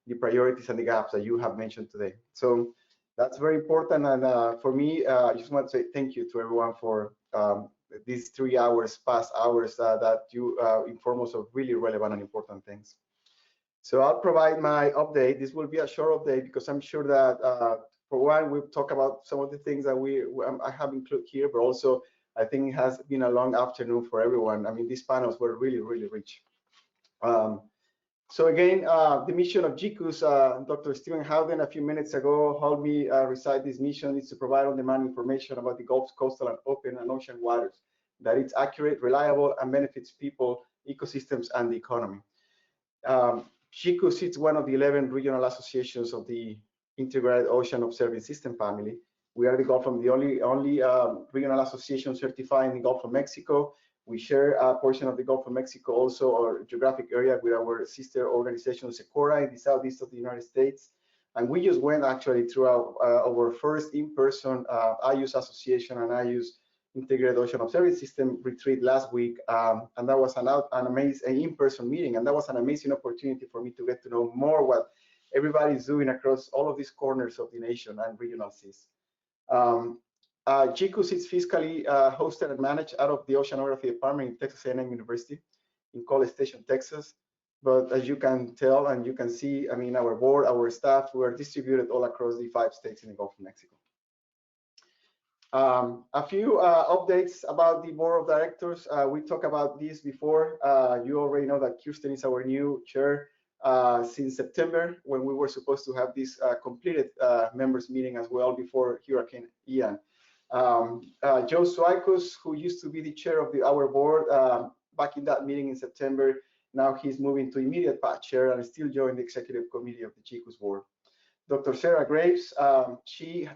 the priorities and the gaps that you have mentioned today. So that's very important, and for me, I just want to say thank you to everyone for these 3 hours, past hours that you inform us of really relevant and important things. So I'll provide my update. This will be a short update because I'm sure that for one, we've talked about some of the things that I have included here, but also I think it has been a long afternoon for everyone. I mean, these panels were really, really rich. So again, the mission of GCOOS, Dr. Stephen Howden a few minutes ago helped me recite this mission. Is to provide on-demand information about the Gulf's coastal and open and ocean waters, that it's accurate, reliable, and benefits people, ecosystems, and the economy. GCOOS is one of the 11 regional associations of the Integrated Ocean Observing System family. We are the only regional association certified in the Gulf of Mexico. We share a portion of the Gulf of Mexico, also our geographic area, with our sister organization, SECORA, in the southeast of the United States. And we just went actually through our first in-person IUS association and IUS Integrated Ocean Observing System retreat last week. And that was an amazing in-person meeting. And that was an amazing opportunity for me to get to know more what everybody is doing across all of these corners of the nation and regional seas. GCOOS is fiscally hosted and managed out of the Oceanography Department in Texas A&M University in College Station, Texas. But as you can tell and you can see, I mean, our board, our staff, we are distributed all across the 5 states in the Gulf of Mexico. A few updates about the board of directors. We talked about this before. You already know that Kirsten is our new chair since September, when we were supposed to have this completed members meeting as well before Hurricane Ian. Joe Suaikos, who used to be the chair of our board back in that meeting in September, now he's moving to immediate past chair and still joined the executive committee of the GCOOS board. Dr. Sarah Graves, she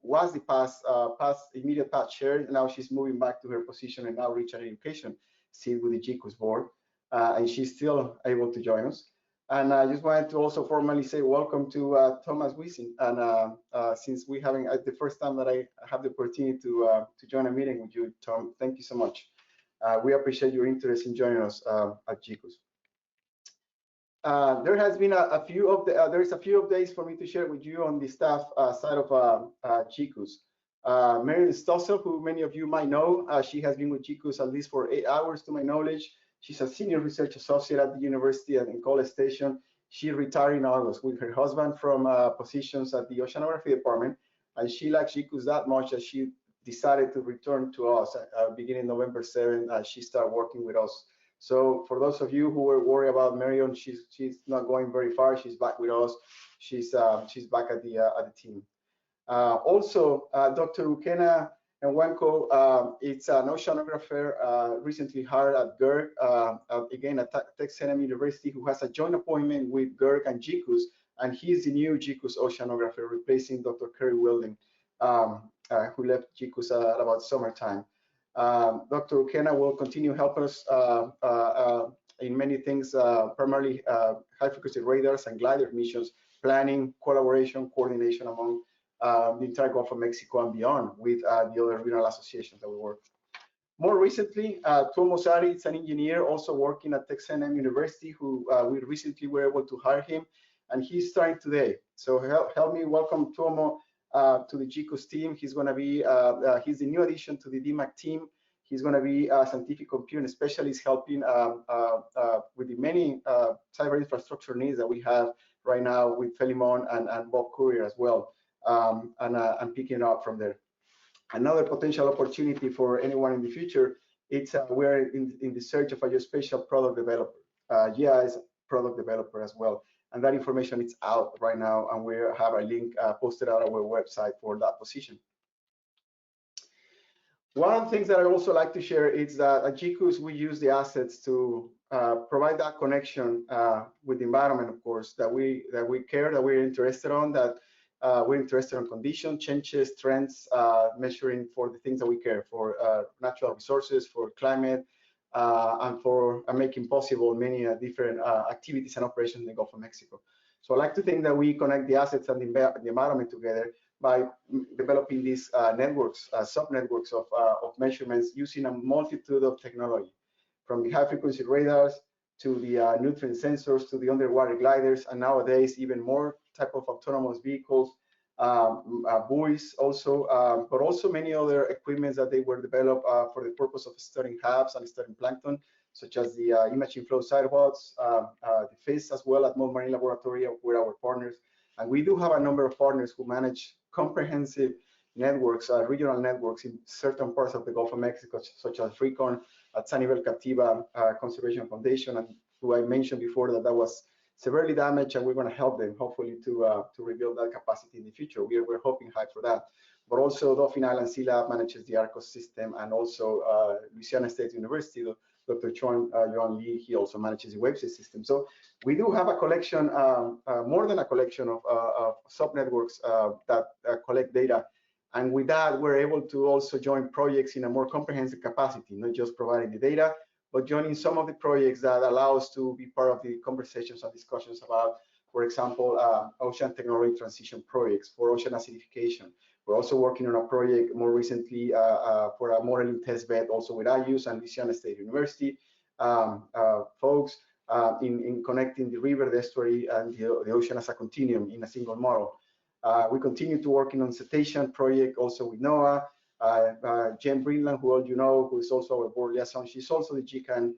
was the past immediate past chair. Now she's moving back to her position in outreach and education, still with the GCOOS board, and she's still able to join us. And I just wanted to also formally say welcome to Thomas Wiesing. And since we having the first time that I have the opportunity to join a meeting with you, Tom, thank you so much. We appreciate your interest in joining us at GCOOS. There has been a few updates for me to share with you on the staff side of GCOOS. Marion Stossel, who many of you might know, she has been with GCOOS at least for 8 hours to my knowledge. She's a senior research associate at the university and in College Station. She retired in August with her husband from positions at the Oceanography Department, and she likes GCOOS that much that she decided to return to us beginning November 7. She started working with us. So for those of you who were worried about Marion, she's not going very far. She's back with us. She's back at the team. Also, Dr. Ukena Nwanko, it's an oceanographer recently hired at GERG, again at Texas A&M University, who has a joint appointment with GERG and GCOOS, and he's the new GCOOS oceanographer, replacing Dr. Kerry Wilding, who left GCOOS at about summertime. Dr. Ukena will continue helping us in many things, primarily high-frequency radars and glider missions, planning, collaboration, coordination among the entire Gulf of Mexico and beyond with the other regional associations that we work. More recently, Tuomo Sari is an engineer also working at Texas A&M University, who we recently were able to hire him, and he's starting today. So help me welcome Tuomo to the GCOOS team. He's going to be, he's the new addition to the DMAC team. He's going to be a scientific computing specialist, helping with the many cyber infrastructure needs that we have right now with Felimon and Bob Courier as well. And picking up from there. Another potential opportunity for anyone in the future, it's we're in the search of a geospatial product developer. GIS product developer as well. And that information is out right now, and we have a link posted on our website for that position. One of the things that I also like to share is that at GCOOS, we use the assets to provide that connection with the environment, of course, that we care, that we're interested on, that we're interested in condition changes, trends, measuring for the things that we care for, natural resources, for climate, and for making possible many different activities and operations in the Gulf of Mexico. So I like to think that we connect the assets and the environment together by developing these networks, sub-networks of measurements using a multitude of technology, from the high-frequency radars to the nutrient sensors to the underwater gliders, and nowadays even more type of autonomous vehicles, buoys also, but also many other equipments that they were developed for the purpose of studying crabs and studying plankton, such as the imaging flow cytobots, the FIS as well at Mount Marine Laboratory with our partners. And we do have a number of partners who manage comprehensive networks, regional networks in certain parts of the Gulf of Mexico, such as FRECON, at Sanibel Captiva Conservation Foundation, and who I mentioned before that was severely damaged, and we're going to help them hopefully to rebuild that capacity in the future. We're hoping high for that. But also Dauphin Island Sea Lab manages the ARCOS system, and also Louisiana State University, Dr. Joan Lee, he also manages the WaveSeed system. So we do have a collection, more than a collection of sub-networks that collect data. And with that, we're able to also join projects in a more comprehensive capacity, not just providing the data, but joining some of the projects that allow us to be part of the conversations and discussions about, for example, ocean technology transition projects for ocean acidification. We're also working on a project more recently for a modeling test bed, also with IUS and Louisiana State University folks in connecting the river, the estuary, and the ocean as a continuum in a single model. We continue to working on cetacean project also with NOAA. Jen Brinland, who all you know, who is also our board liaison, she's also the GCAN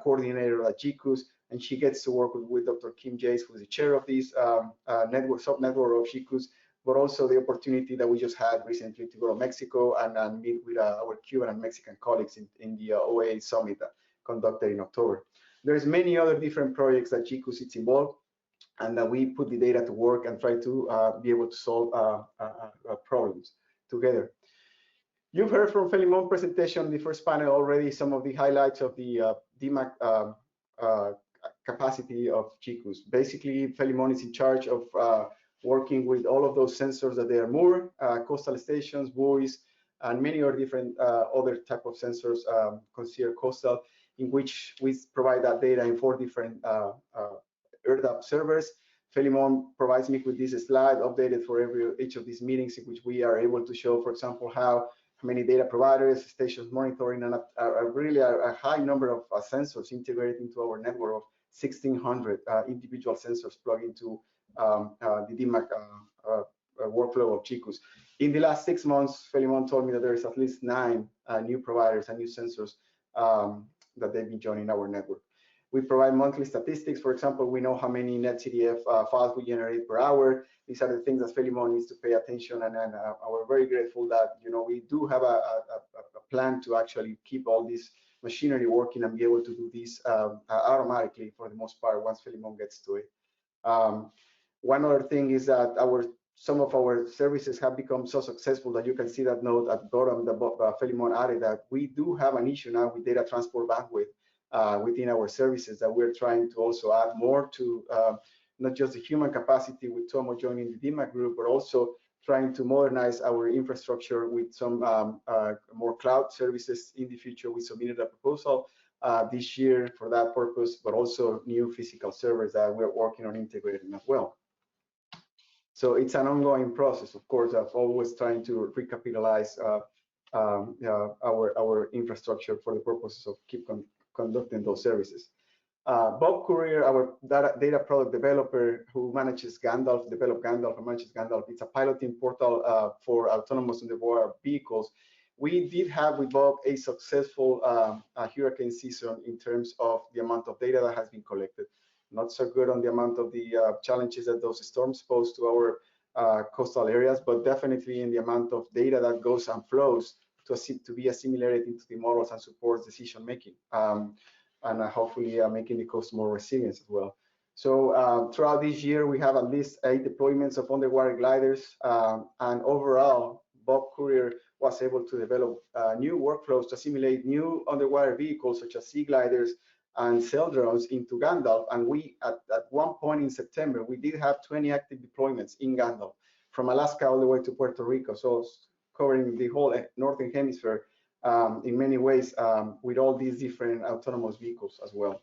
coordinator at GCOOS, and she gets to work with Dr. Kim Jace, who is the chair of this sub-network of GCOOS, but also the opportunity that we just had recently to go to Mexico and meet with our Cuban and Mexican colleagues in the OAA summit conducted in October. There's many other different projects that GCOOS is involved, and that we put the data to work and try to be able to solve problems together. You've heard from Felimon's presentation, the first panel already, some of the highlights of the DMAC capacity of GCOOS. Basically, Felimon is in charge of working with all of those sensors that they are moored, coastal stations, buoys, and many other different other type of sensors considered coastal, in which we provide that data in 4 different EarthUp servers. Felimon provides me with this slide updated for each of these meetings, in which we are able to show, for example, how many data providers, stations monitoring, and really a high number of sensors integrated into our network of 1,600 individual sensors plugged into the DMAC workflow of GCOOS. In the last 6 months, Felimon told me that there is at least 9 new providers and new sensors that they've been joining our network. We provide monthly statistics. For example, we know how many NetCDF files we generate per hour. These are the things that Felimon needs to pay attention, and we're very grateful that we do have a plan to actually keep all this machinery working and be able to do this automatically for the most part once Felimon gets to it. One other thing is that some of our services have become so successful that you can see that note at the bottom that Felimon added, that we do have an issue now with data transport bandwidth within our services, that we're trying to also add more to not just the human capacity with Tomo joining the DMAC group, but also trying to modernize our infrastructure with some more cloud services in the future. We submitted a proposal this year for that purpose, but also new physical servers that we're working on integrating as well. So it's an ongoing process, of course, of always trying to recapitalize our infrastructure for the purposes of keep conducting those services. Bob Courier, our data product developer who manages Gandalf, developed Gandalf and manages Gandalf. It's a piloting portal for autonomous underwater vehicles. We did have with Bob a successful hurricane season in terms of the amount of data that has been collected. Not so good on the amount of the challenges that those storms pose to our coastal areas, but definitely in the amount of data that goes and flows to be assimilated into the models and supports decision making. and hopefully making the coast more resilient as well. So throughout this year, we have at least 8 deployments of underwater gliders, and overall, Bob Courier was able to develop new workflows to simulate new underwater vehicles such as sea gliders and sail drones into Gandalf. And we, at one point in September, we did have 20 active deployments in Gandalf, from Alaska all the way to Puerto Rico, so covering the whole northern hemisphere in many ways, with all these different autonomous vehicles as well.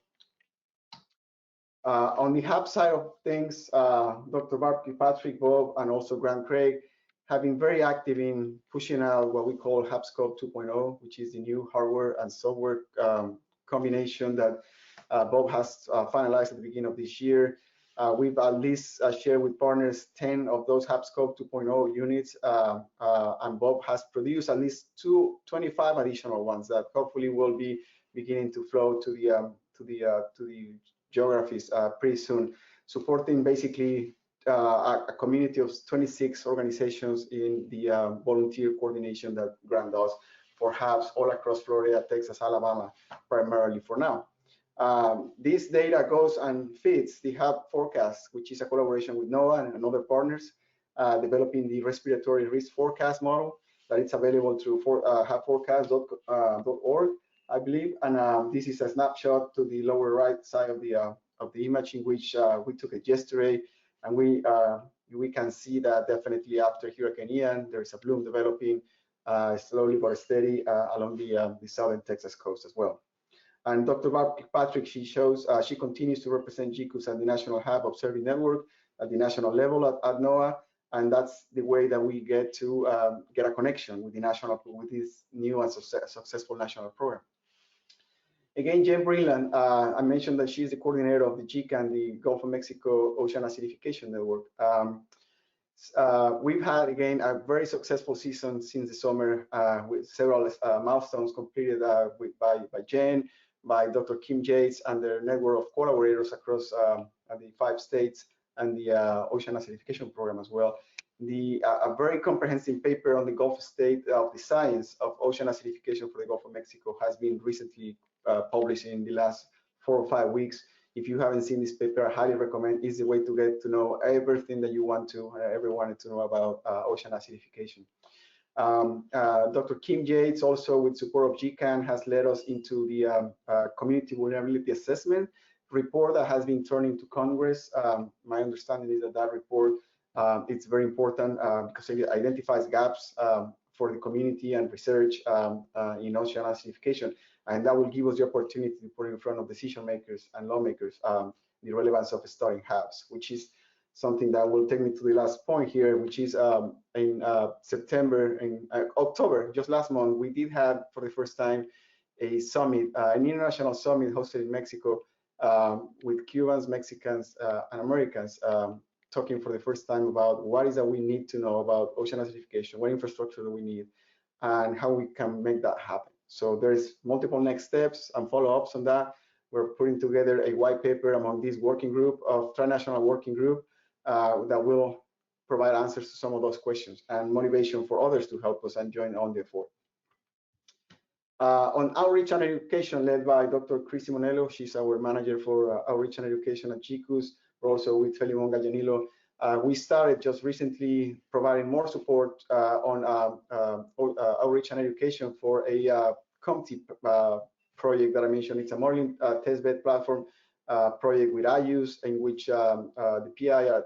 On the HAB side of things, Dr. Barb Kirkpatrick, Bob, and also Grant Craig have been very active in pushing out what we call HABscope 2.0, which is the new hardware and software combination that Bob has finalized at the beginning of this year. We've at least shared with partners 10 of those HABscope 2.0 units, and Bob has produced at least 25 additional ones that hopefully will be beginning to flow to the geographies pretty soon, supporting basically a community of 26 organizations in the volunteer coordination that Grant does for HABs all across Florida, Texas, Alabama, primarily for now. This data goes and fits the HAB forecast, which is a collaboration with NOAA and other partners, developing the respiratory risk forecast model that it's available through habforecast.org, I believe. And this is a snapshot to the lower right side of the image, in which we took it yesterday, and we can see that definitely after Hurricane Ian, there is a bloom developing slowly but steady along the southern Texas coast as well. And Dr. Barb Kirkpatrick, she continues to represent GCOOS and the National HAB Observing Network at the national level at NOAA, and that's the way that we get to get a connection with this new and successful national program. Again, Jen Breland, I mentioned that she's the coordinator of the GCAN, the Gulf of Mexico Ocean Acidification Network. We've had, again, a very successful season since the summer, with several milestones completed by Jen, by Dr. Kim Yates, and their network of collaborators across the 5 states and the Ocean Acidification Program as well. A very comprehensive paper on the Gulf state of the science of ocean acidification for the Gulf of Mexico has been recently published in the last 4 or 5 weeks. If you haven't seen this paper, I highly recommend. It's the way to get to know everything that you want to, ever wanted to know about ocean acidification. Dr. Kim Yates, also with support of GCAN, has led us into the community vulnerability assessment report that has been turned into Congress. My understanding is that that report it's very important because it identifies gaps for the community and research in ocean acidification, and that will give us the opportunity to put in front of decision makers and lawmakers the relevance of studying HABs, which is something that will take me to the last point here, which is in September and October, just last month, we did have for the first time a summit, an international summit hosted in Mexico with Cubans, Mexicans, and Americans talking for the first time about what is that we need to know about ocean acidification, what infrastructure do we need, and how we can make that happen. So there's multiple next steps and follow-ups on that. We're putting together a white paper among this working group, of transnational working group, that will provide answers to some of those questions and motivation for others to help us and join on the effort. On outreach and education, led by Dr. Christy Monello, she's our manager for outreach and education at GCOOS. We're also with Felimon Gallanillo. We started just recently providing more support on outreach and education for a COMTI project that I mentioned. It's a modeling testbed platform project with IUS, in which the PI at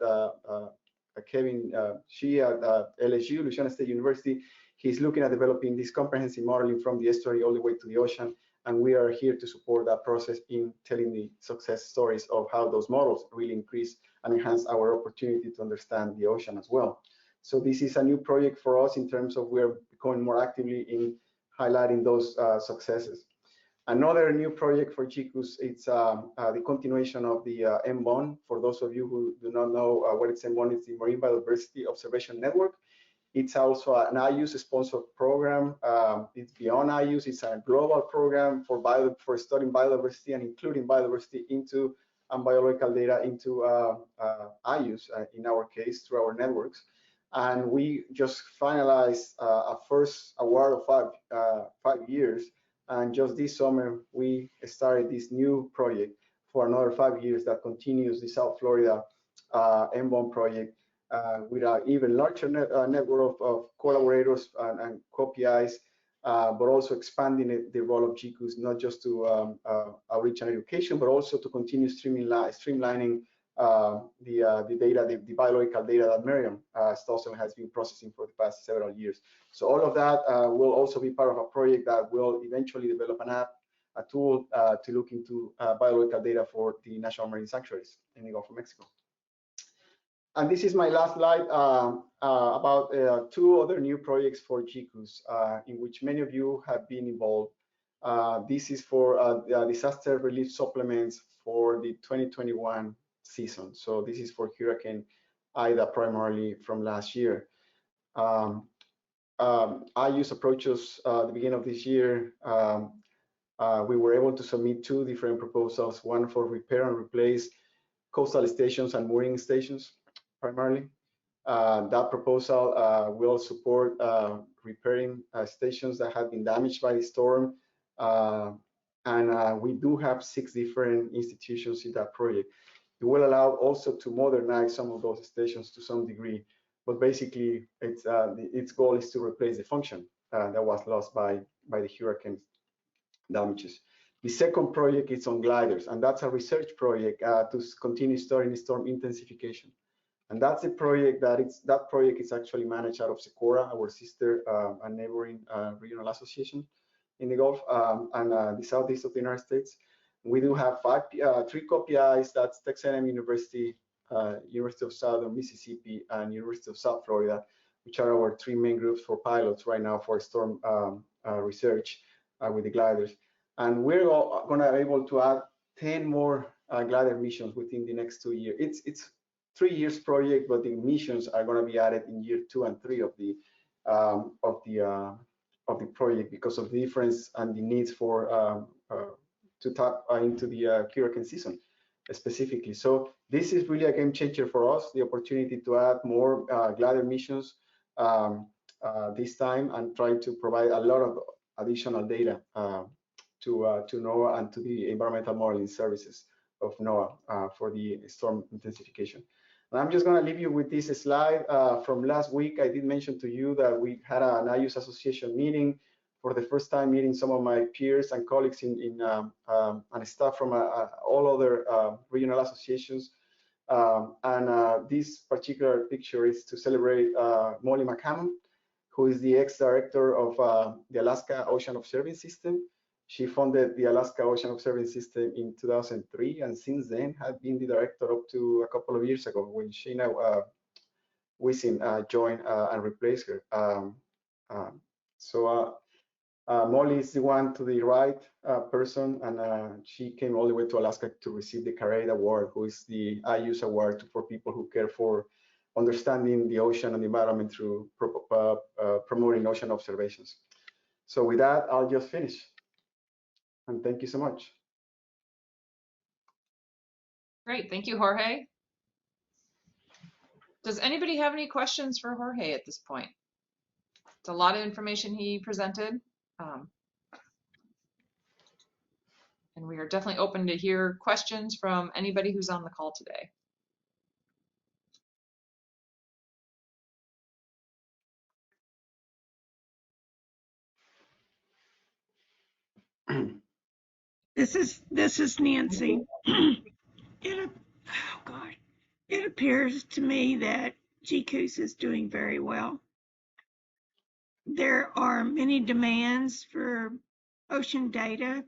Kevin Shee at LSU, Louisiana State University, he's looking at developing this comprehensive modeling from the estuary all the way to the ocean. And we are here to support that process in telling the success stories of how those models really increase and enhance our opportunity to understand the ocean as well. So this is a new project for us in terms of we're going more actively in highlighting those successes. Another new project for GCOOS, it's the continuation of the MBON. For those of you who do not know what it's MBON, it's the Marine Biodiversity Observation Network. It's also an IUS-sponsored program. It's beyond IUS. It's a global program for studying biodiversity and including biodiversity into and biological data into IUS, in our case, through our networks. And we just finalized a first award of 5 years. And just this summer, we started this new project for another 5 years that continues the South Florida M1 project with an even larger network of collaborators and co-PIs, but also expanding the role of GCOOS, not just to outreach and education, but also to continue streamlining the data, the biological data that Miriam Stossel has been processing for the past several years. So all of that will also be part of a project that will eventually develop an app, a tool to look into biological data for the national marine sanctuaries in the Gulf of Mexico. And this is my last slide about 2 other new projects for GCOOS in which many of you have been involved. This is for disaster relief supplements for the 2021 season. So this is for Hurricane Ida primarily from last year. IU's approaches at the beginning of this year, we were able to submit 2 different proposals, one for repair and replace coastal stations and mooring stations primarily. That proposal will support repairing stations that have been damaged by the storm. And we do have 6 different institutions in that project. It will allow also to modernize some of those stations to some degree, but basically its goal is to replace the function that was lost by the hurricane damages. The second project is on gliders, and that's a research project to continue studying storm intensification. And that's a project that project is actually managed out of Socorro, our sister and neighboring regional association in the Gulf and the southeast of the United States. We do have 3 co-PIs, that's Texas A&M University, University of Southern Mississippi, and University of South Florida, which are our 3 main groups for pilots right now for storm research with the gliders. And we're going to be able to add 10 more glider missions within the next 2 years. It's 3 years project, but the missions are going to be added in year 2 and 3 of the project because of the difference and the needs for to tap into the hurricane season specifically. So this is really a game changer for us, the opportunity to add more glider missions this time and try to provide a lot of additional data to NOAA and to the environmental modeling services of NOAA for the storm intensification. And I'm just going to leave you with this slide from last week. I did mention to you that we had an IU's association meeting for the first time, meeting some of my peers and colleagues and staff from all other regional associations. This particular picture is to celebrate Molly McCammon, who is the ex-director of the Alaska Ocean Observing System. She founded the Alaska Ocean Observing System in 2003, and since then had been the director up to a couple of years ago when Sheena Wisin joined and replaced her. Molly is the one to the right person, and she came all the way to Alaska to receive the CARAID Award, who is the IU's award for people who care for understanding the ocean and the environment through promoting ocean observations. So with that, I'll just finish. And thank you so much. Great, thank you, Jorge. Does anybody have any questions for Jorge at this point? It's a lot of information he presented. And we are definitely open to hear questions from anybody who's on the call today. This is Nancy. It appears to me that GCOOS is doing very well. There are many demands for ocean data,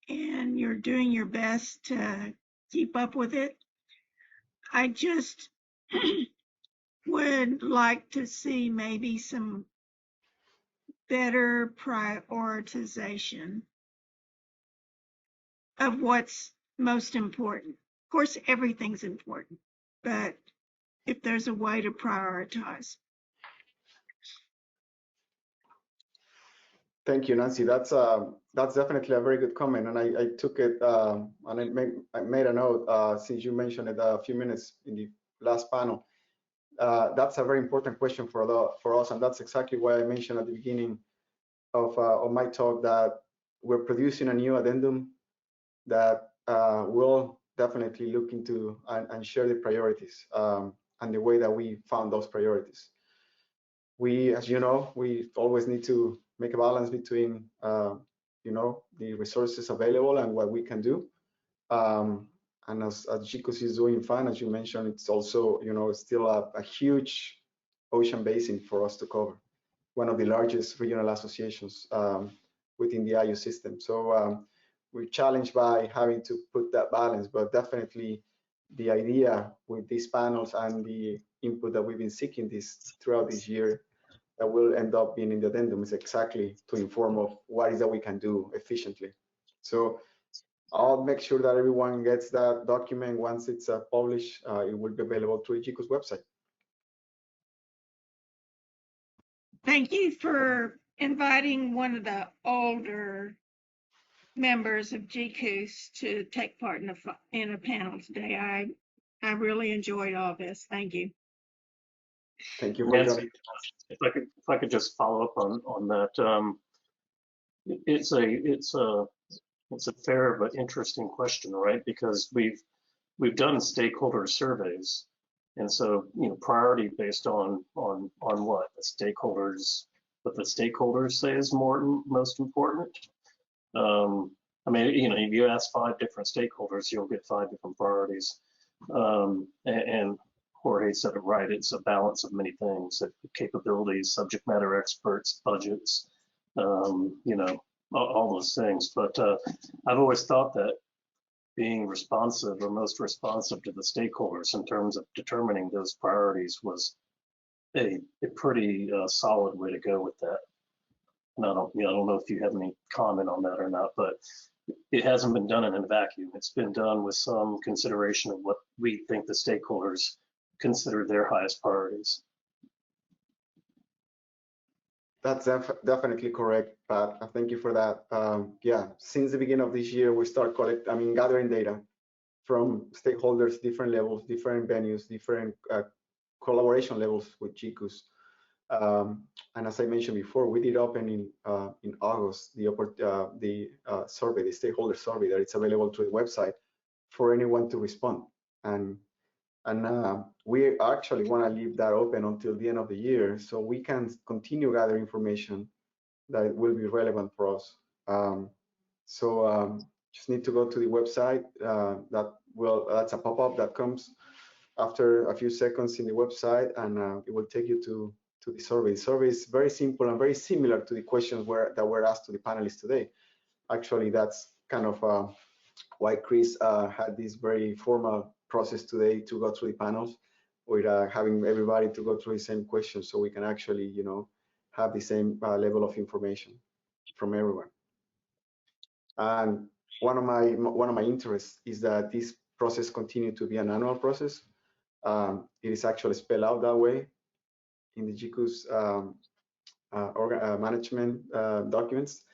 and you're doing your best to keep up with it. I just would like to see maybe some better prioritization of what's most important. Of course, everything's important, but if there's a way to prioritize. Thank you, Nancy. That's definitely a very good comment, and I took it and I made a note since you mentioned it a few minutes in the last panel. That's a very important question for us, and that's exactly why I mentioned at the beginning of my talk that we're producing a new addendum that will definitely look into and share the priorities and the way that we found those priorities. We, as you know, we always need to make a balance between, you know, the resources available and what we can do. And as GCOOS is doing fine, as you mentioned, it's also, you know, still a huge ocean basin for us to cover, one of the largest regional associations within the IU system. So we're challenged by having to put that balance, but definitely the idea with these panels and the input that we've been seeking throughout this year that will end up being in the addendum is exactly to inform of what is that we can do efficiently. So I'll make sure that everyone gets that document once it's published. It will be available through the GCOOS website. Thank you for inviting one of the older members of GCOOS to take part in a panel today. I really enjoyed all this. Thank you. Thank you for Nancy, if I could just follow up on that. It's a fair but interesting question, right? Because we've done stakeholder surveys, and so, you know, priority based on what the stakeholders say is most important. I mean, you know, if you ask 5 different stakeholders, you'll get 5 different priorities. And Jorge said it right. It's a balance of many things: capabilities, subject matter experts, budgets, you know, all those things. But I've always thought that being responsive or most responsive to the stakeholders in terms of determining those priorities was a pretty solid way to go with that. And I don't know if you have any comment on that or not, but it hasn't been done in a vacuum. It's been done with some consideration of what we think the stakeholders consider their highest priorities. That's definitely correct, Pat. Thank you for that. Yeah, since the beginning of this year, we start gathering data from stakeholders, different levels, different venues, different collaboration levels with GCOOS. And as I mentioned before, we did open in August the survey, the stakeholder survey, that it's available through the website for anyone to respond. And we actually want to leave that open until the end of the year, so we can continue gathering information that will be relevant for us. Just need to go to the website. That's a pop-up that comes after a few seconds in the website, and it will take you to the survey. The survey is very simple and very similar to the questions that were asked to the panelists today. Actually, that's kind of why Chris had this very formal process today to go through the panels, with having everybody to go through the same questions, so we can actually, you know, have the same level of information from everyone. And one of my interests is that this process continue to be an annual process. It is actually spelled out that way in the GCOOS management documents,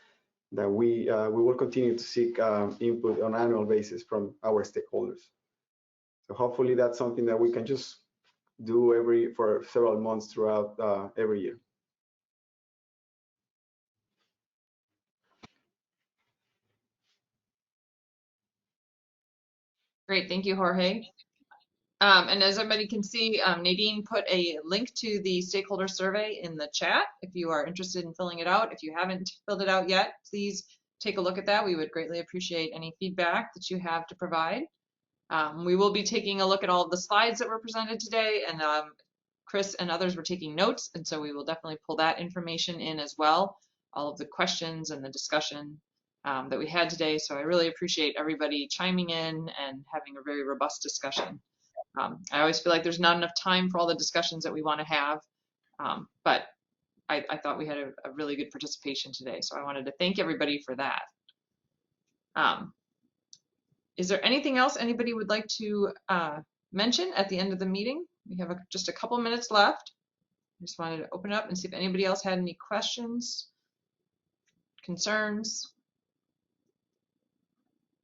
that we will continue to seek input on an annual basis from our stakeholders. So hopefully that's something that we can just do for several months throughout every year. Great, thank you, Jorge. And as everybody can see, Nadine put a link to the stakeholder survey in the chat if you are interested in filling it out. If you haven't filled it out yet, please take a look at that. We would greatly appreciate any feedback that you have to provide. We will be taking a look at all of the slides that were presented today, and Chris and others were taking notes, and so we will definitely pull that information in as well, all of the questions and the discussion that we had today. So I really appreciate everybody chiming in and having a very robust discussion. I always feel like there's not enough time for all the discussions that we want to have, but I thought we had a really good participation today, so I wanted to thank everybody for that. Is there anything else anybody would like to mention at the end of the meeting? We have just a couple minutes left. I just wanted to open up and see if anybody else had any questions, concerns.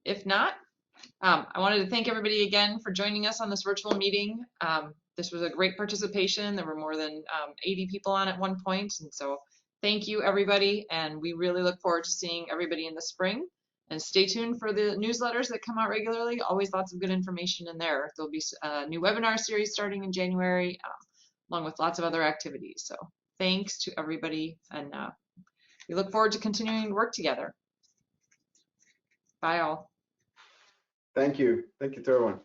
If not, I wanted to thank everybody again for joining us on this virtual meeting. This was a great participation. There were more than 80 people on at one point, and so thank you, everybody, and we really look forward to seeing everybody in the spring. And stay tuned for the newsletters that come out regularly. Always lots of good information in there. There'll be a new webinar series starting in January, along with lots of other activities. So thanks to everybody, and we look forward to continuing to work together. Bye all. Thank you. Thank you to everyone.